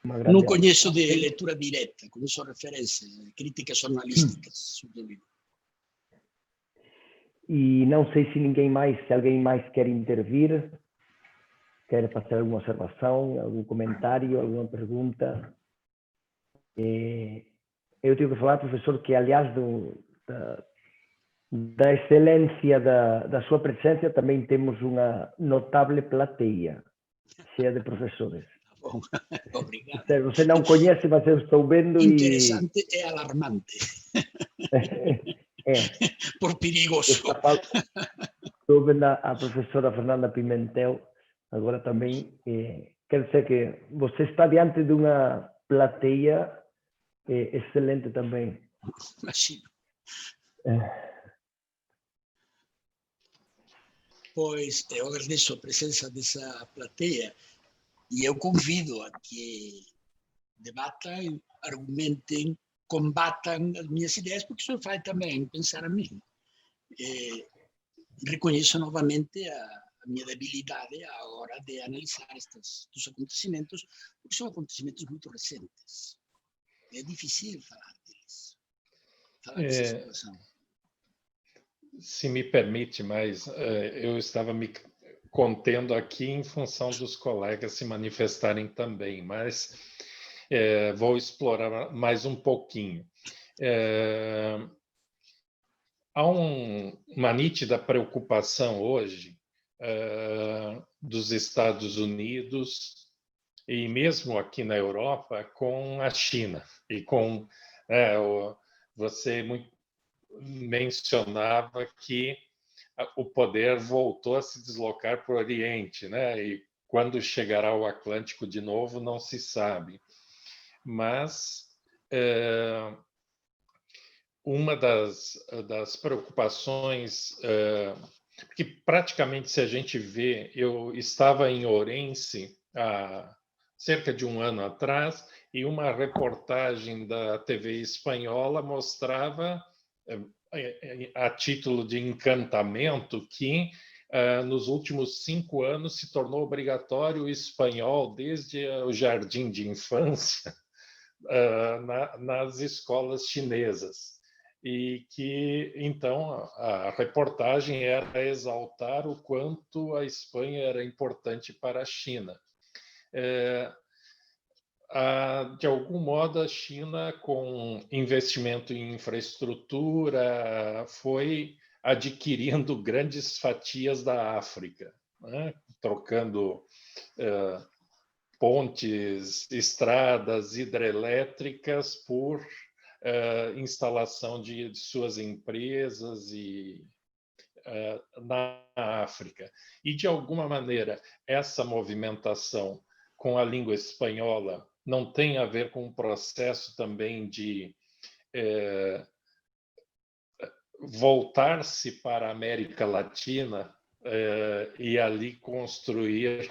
Não conheço de leitura direta, conheço referências, críticas jornalísticas sobre o livro. E não sei se alguém mais quer intervir, quer fazer alguma observação, algum comentário, alguma pergunta. Eu tenho que falar, professor, que aliás da excelência da sua presença, também temos uma notável plateia, cheia de professores. Bom, obrigado. Você não conhece, mas eu estou vendo. Interessante e alarmante. Por perigoso. Estou vendo a professora Fernanda Pimentel, agora também. Quer dizer que você está diante de uma plateia excelente também. Imagino. Pois eu agradeço a presença dessa plateia e eu convido a que debatam, argumentem, combatam as minhas ideias, porque isso faz também pensar a mim. Reconheço novamente a minha debilidade à hora de analisar estes acontecimentos, porque são acontecimentos muito recentes. É difícil falar deles, falar dessa situação. Se me permite, mas eu estava me contendo aqui em função dos colegas se manifestarem também, mas vou explorar mais um pouquinho. Há uma nítida preocupação hoje dos Estados Unidos e mesmo aqui na Europa com a China e com você mencionava que o poder voltou a se deslocar para o Oriente, né? E quando chegará ao Atlântico de novo, não se sabe. Mas uma das preocupações, que praticamente, se a gente vê, eu estava em Ourense há cerca de um ano atrás e uma reportagem da TV espanhola mostrava, a título de encantamento, que nos últimos 5 anos se tornou obrigatório o espanhol desde o jardim de infância nas escolas chinesas. E que, então, a reportagem era exaltar o quanto a Espanha era importante para a China. De algum modo, a China, com investimento em infraestrutura, foi adquirindo grandes fatias da África, né? Trocando pontes, estradas hidrelétricas por instalação de suas empresas na África. E, de alguma maneira, essa movimentação com a língua espanhola não tem a ver com um processo também de voltar-se para a América Latina e ali construir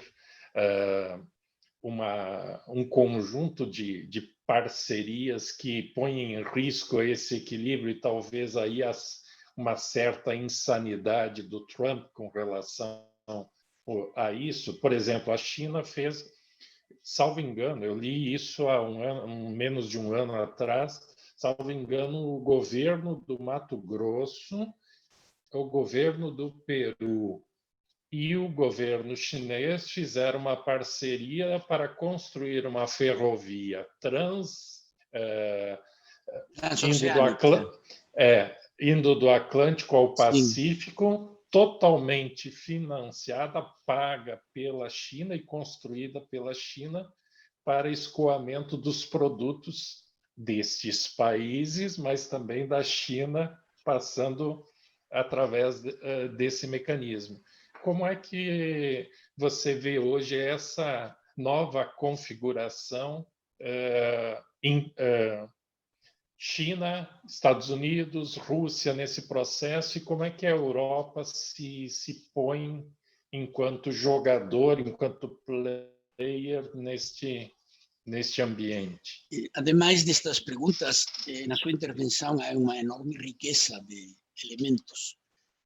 um conjunto de parcerias que põem em risco esse equilíbrio e talvez aí uma certa insanidade do Trump com relação a isso. Por exemplo, a China fez, salvo engano, eu li isso há menos de um ano atrás, salvo engano, o governo do Mato Grosso, o governo do Peru e o governo chinês fizeram uma parceria para construir uma ferrovia indo do Atlântico ao Pacífico, sim, totalmente financiada, paga pela China e construída pela China para escoamento dos produtos destes países, mas também da China, passando através desse mecanismo. Como é que você vê hoje essa nova configuração China, Estados Unidos, Rússia nesse processo, e como é que a Europa se põe enquanto jogador, enquanto player neste ambiente? Ademais destas perguntas, na sua intervenção há uma enorme riqueza de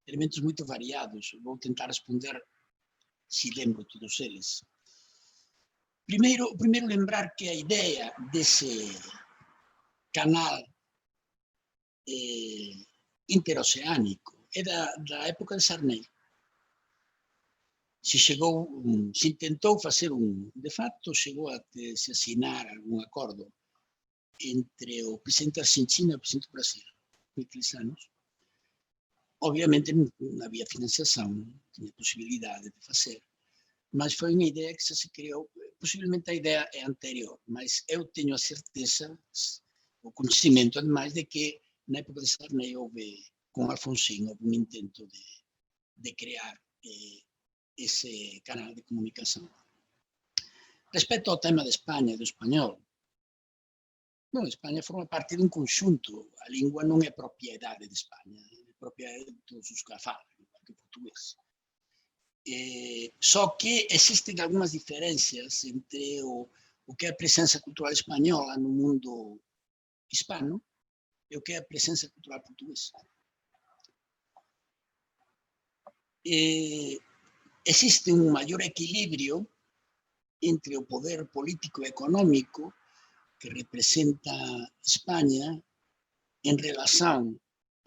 elementos muito variados. Vou tentar responder, se lembro todos eles. primeiro lembrar que a ideia desse canal interoceânico é da época de Sarney. Se tentou fazer de fato, chegou a se assinar algum acordo entre o presidente da Argentina e o presidente do Brasil, naqueles anos. Obviamente não havia financiação, não tinha possibilidade de fazer, mas foi uma ideia que se criou. Possivelmente a ideia é anterior, mas eu tenho a certeza, o conhecimento, ademais, de que na época de Sarney houve, com Alfonsín, houve um intento de criar esse canal de comunicação. Respeito ao tema de Espanha, do espanhol, a Espanha forma parte de um conjunto. A língua não é propriedade de Espanha, é propriedade de todos os que a falam, igual que o português. Só que existem algumas diferenças entre o que é a presença cultural espanhola no mundo hispano e o que é a presença cultural portuguesa. Existe um maior equilíbrio entre o poder político e econômico que representa Espanha em relação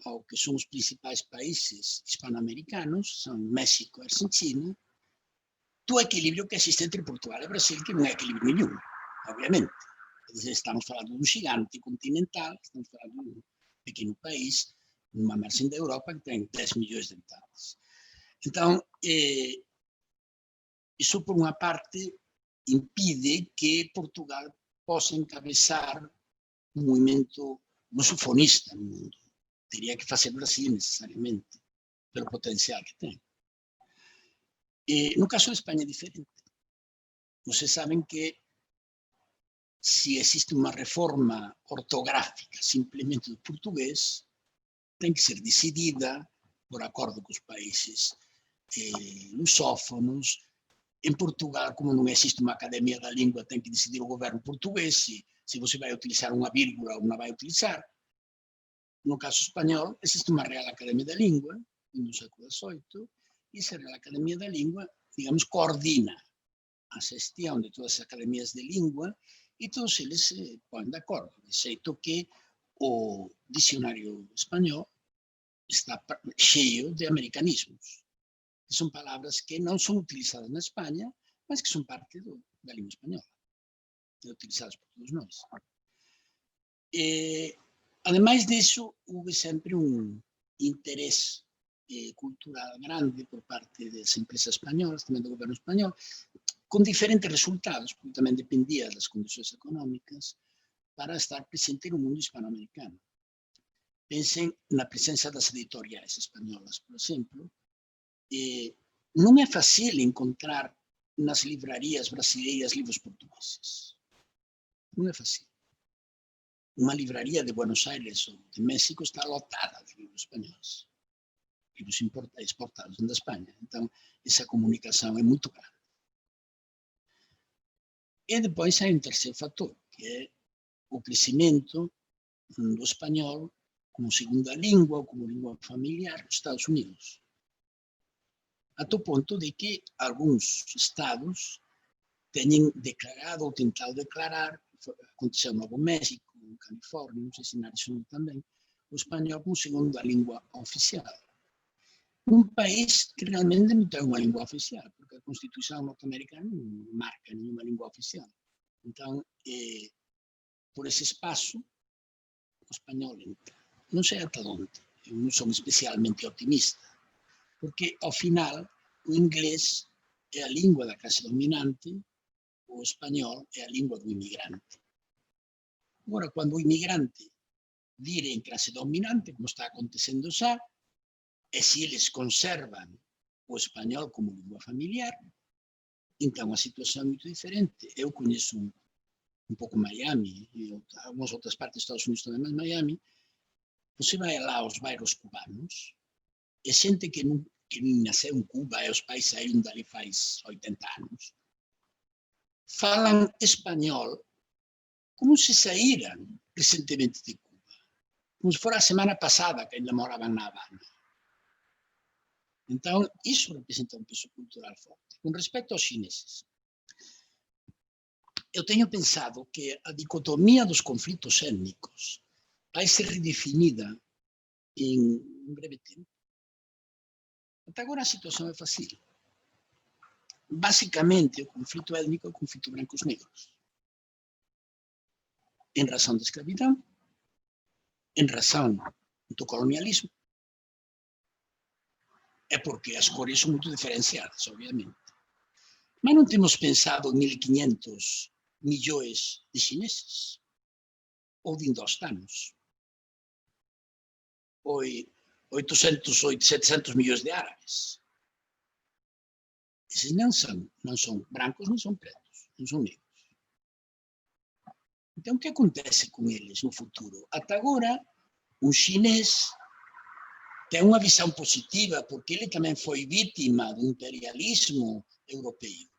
ao que são os principais países hispano-americanos, são México e Argentina, do equilíbrio que existe entre Portugal e Brasil, que não é equilíbrio nenhum, obviamente. Estamos falando de um gigante continental, estamos falando de um pequeno país, numa margem da Europa, que tem 10 milhões de habitantes. Então, isso, por uma parte, impede que Portugal possa encabeçar um movimento lusofonista no mundo. Teria que fazer Brasil, necessariamente, pelo potencial que tem. No caso da Espanha é diferente. Vocês sabem que se existe uma reforma ortográfica simplesmente do português, tem que ser decidida por acordo com os países lusófonos. Em Portugal, como não existe uma academia da língua, tem que decidir o governo português se você vai utilizar uma vírgula ou não vai utilizar. No caso espanhol, existe uma Real Academia da Língua, no século XVIII, e essa Real Academia da Língua, digamos, coordina a gestão de todas as academias de língua e todos eles se põem de acordo, de jeito que o dicionário espanhol está cheio de americanismos. São palavras que não são utilizadas na Espanha, mas que são parte da língua espanhola, utilizadas por todos nós. Ademais disso, houve sempre um interesse cultural grande por parte das empresas espanholas, também do governo espanhol, com diferentes resultados, porque também dependia das condições econômicas, para estar presente no mundo hispano-americano. Pensem na presença das editoriais espanholas, por exemplo. Não é fácil encontrar nas livrarias brasileiras livros portugueses. Não é fácil. Uma livraria de Buenos Aires ou de México está lotada de livros espanhóis, livros exportados da Espanha. Então, essa comunicação é muito grande. E depois há um terceiro fator, que é o crescimento do espanhol como segunda língua ou como língua familiar nos Estados Unidos. A tal ponto de que alguns estados têm declarado ou tentado declarar, aconteceu no Novo México, em Califórnia, não sei se na Arizona também, o espanhol como segunda língua oficial. Um país que realmente não tem uma língua oficial, porque a Constituição norte-americana não marca nenhuma língua oficial. Então, por esse espaço, o espanhol entra. Não sei até onde, eu não sou especialmente otimista, porque, ao final, o inglês é a língua da classe dominante, o espanhol é a língua do imigrante. Agora, quando o imigrante vire em classe dominante, como está acontecendo já, e se eles conservam o espanhol como língua familiar, então a situação é muito diferente. Eu conheço um pouco Miami, e algumas outras partes dos Estados Unidos também, mas Miami, você vai lá aos bairros cubanos, e gente que nasceu em Cuba, e os pais saíram dali faz 80 anos, falam espanhol como se saíram recentemente de Cuba, como se fora a semana passada que ainda moravam na Havana. Então, isso representa um peso cultural forte. Com respeito aos chineses, eu tenho pensado que a dicotomia dos conflitos étnicos vai ser redefinida em breve tempo. Até agora a situação é fácil. Basicamente, o conflito étnico é o conflito brancos-negros. Em razão da escravidão, em razão do colonialismo. É porque as cores são muito diferenciadas, obviamente. Mas não temos pensado em 1.500 milhões de chineses, ou de indostanos, ou 800 ou 700 milhões de árabes. Esses não são brancos, não são pretos, não são negros. Então, o que acontece com eles no futuro? Até agora, o chinês tem uma visão positiva, porque ele também foi vítima do imperialismo europeu,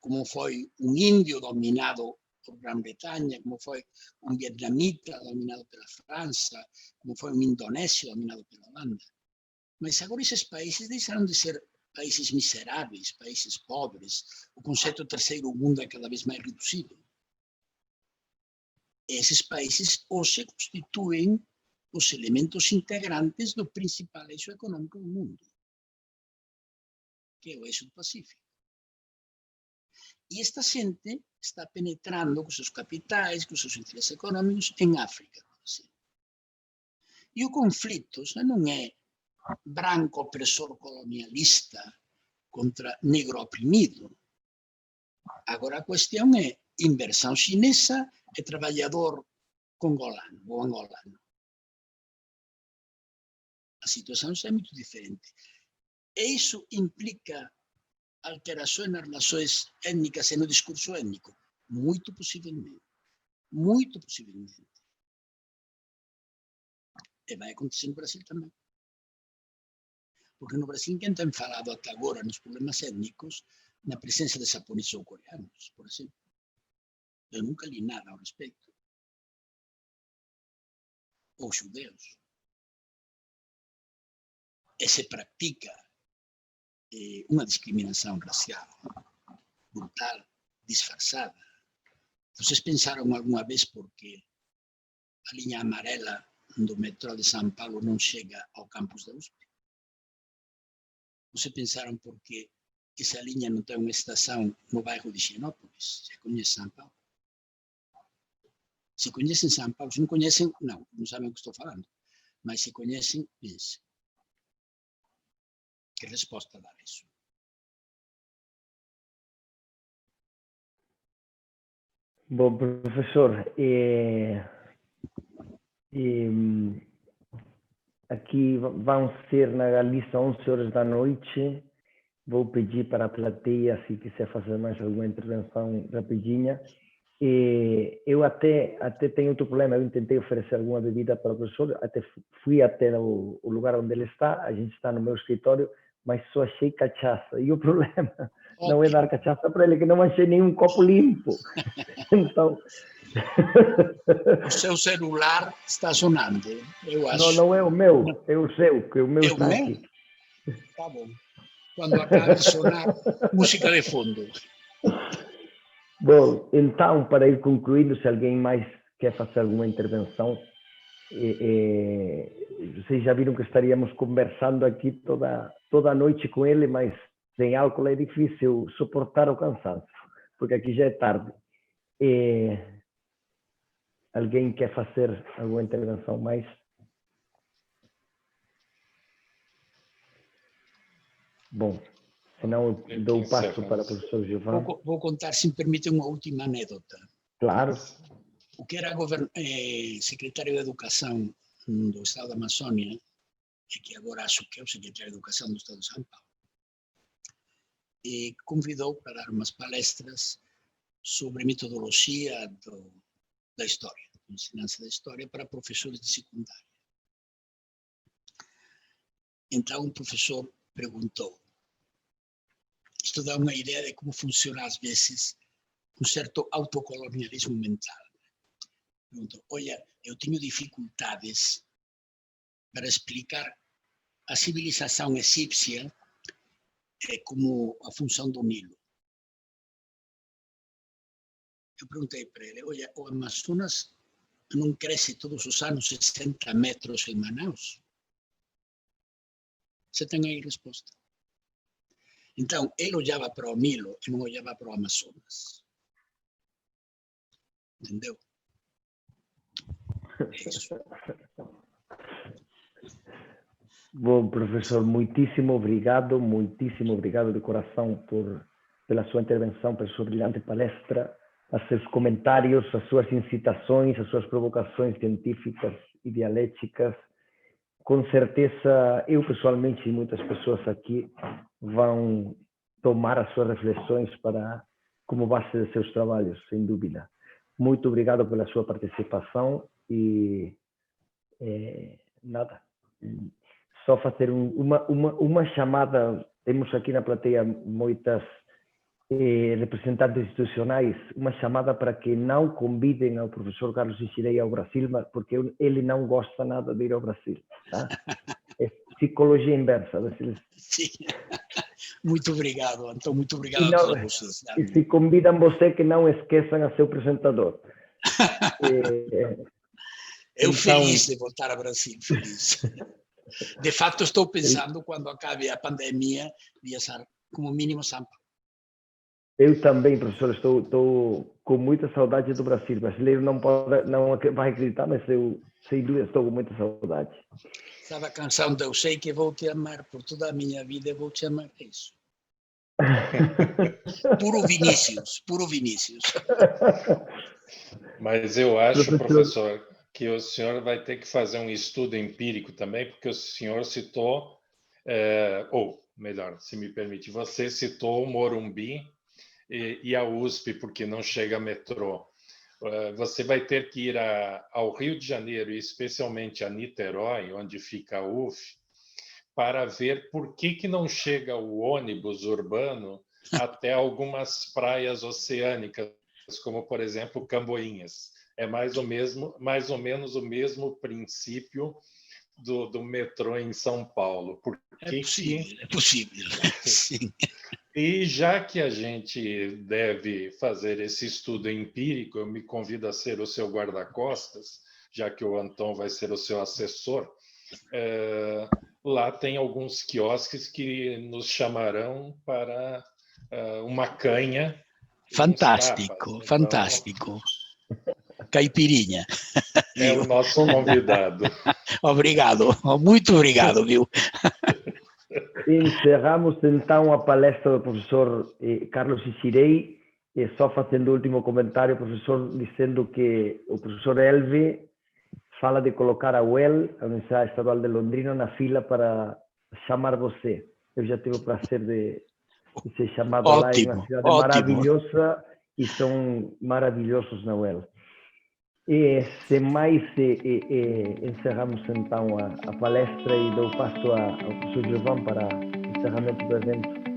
como foi um índio dominado por Grã-Bretanha, como foi um vietnamita dominado pela França, como foi um indonésio dominado pela Holanda. Mas agora esses países deixaram de ser países miseráveis, países pobres. O conceito de terceiro mundo é cada vez mais reduzido. Esses países hoje constituem os elementos integrantes do principal eixo econômico do mundo, que é o eixo do Pacífico. E esta gente está penetrando com seus capitais, com seus interesses econômicos em África. E o conflito não é branco opressor colonialista contra negro oprimido. Agora a questão é inversão chinesa e trabalhador congolano ou angolano. A situação é muito diferente. E isso implica alterações nas relações étnicas e no discurso étnico? Muito possivelmente. Muito possivelmente. E vai acontecer no Brasil também. Porque no Brasil, quem tem falado até agora nos problemas étnicos, na presença de japoneses ou coreanos, por exemplo. Eu nunca li nada ao respeito. Ou judeus. E se pratica uma discriminação racial brutal, disfarçada. Vocês pensaram alguma vez porque a linha amarela do metrô de São Paulo não chega ao campus da USP? Vocês pensaram porque essa linha não tem uma estação no bairro de Higienópolis? Você conhece São Paulo? Se conhecem São Paulo, se não conhecem, não sabem o que estou falando. Mas se conhecem, pensem. Que resposta dar a isso? Bom, professor, aqui vão ser na Galícia 11 horas da noite. Vou pedir para a plateia, se quiser fazer mais alguma intervenção rapidinha. Eu até tenho outro problema. Eu tentei oferecer alguma bebida para o professor, até fui até o lugar onde ele está. A gente está no meu escritório, mas só achei cachaça. E o problema não é dar cachaça para ele, que não achei nenhum copo limpo. Então... O seu celular está sonando, eu acho. Não é o meu, é o seu, que o meu está aqui. Tá bom. Quando acabe de sonar, música de fundo. Bom, então, para ir concluindo, se alguém mais quer fazer alguma intervenção, vocês já viram que estaríamos conversando aqui toda a noite com ele, mas sem álcool é difícil suportar o cansaço, porque aqui já é tarde. Alguém quer fazer alguma intervenção mais? Bom, senão eu dou o passo para o professor Gilvan. Vou contar, se me permite, uma última anedota. Claro. O que era secretário de Educação do Estado da Amazônia, e que agora acho que é o secretário de Educação do Estado de São Paulo, convidou para dar umas palestras sobre metodologia da história, ensinança da história para professores de secundária. Então, o professor perguntou, isto dá uma ideia de como funciona, às vezes, um certo autocolonialismo mental. Perguntou, olha, eu tenho dificuldades para explicar a civilização egípcia como a função do Nilo. eu perguntei para ele, olha, o Amazonas não cresce todos os anos 60 metros em Manaus? Você tem aí a resposta. Então, ele olhava para o Nilo e não olhava para o Amazonas. Entendeu? É isso. Bom, professor, muitíssimo obrigado de coração pela sua intervenção, pela sua brilhante palestra, os seus comentários, as suas incitações, as suas provocações científicas e dialéticas. Com certeza, eu pessoalmente e muitas pessoas aqui vão tomar as suas reflexões como base de seus trabalhos, sem dúvida. Muito obrigado pela sua participação e nada. Só fazer uma chamada. Temos aqui na plateia muitas representantes institucionais, uma chamada para que não convidem ao professor Carlos Cicirei ao Brasil, porque ele não gosta nada de ir ao Brasil. Tá? É psicologia inversa. Sim. Muito obrigado, Antônio. Muito obrigado a todos vocês. E se convidam você, que não esqueçam a seu apresentador. Eu feliz de voltar ao Brasil, feliz. De fato, estou pensando, quando acabe a pandemia, viajar como mínimo São Paulo. Eu também, professor, estou com muita saudade do Brasil. O brasileiro não vai acreditar, mas eu, sem dúvida, estou com muita saudade. Sabe a canção de Eu Sei Que Vou Te Amar, por toda a minha vida eu vou te amar, é isso. Puro Vinícius, puro Vinícius. Mas eu acho, professor, que o senhor vai ter que fazer um estudo empírico também, porque o senhor citou, ou melhor, se me permite, você citou o Morumbi e a USP, porque não chega metrô. Você vai ter que ir ao Rio de Janeiro, e especialmente a Niterói, onde fica a UF, para ver por que não chega o ônibus urbano até algumas praias oceânicas, como, por exemplo, Camboinhas. É mais ou menos o mesmo princípio do metrô em São Paulo. É possível. Sim. E já que a gente deve fazer esse estudo empírico, eu me convido a ser o seu guarda-costas, já que o Antônio vai ser o seu assessor. Lá tem alguns quiosques que nos chamarão para uma canha. Fantástico, tapas. Fantástico. Caipirinha. É o nosso convidado. Obrigado, muito obrigado, viu? Encerramos então a palestra do professor Carlos Cicirei, só fazendo o último comentário, professor, dizendo que o professor Elve fala de colocar a UEL, a Universidade Estadual de Londrina, na fila para chamar você. Eu já tive o prazer de ser chamado lá, em uma cidade maravilhosa, e são maravilhosos na UEL. E sem mais, encerramos então a palestra e dou passo ao professor Giovanni para o encerramento do evento.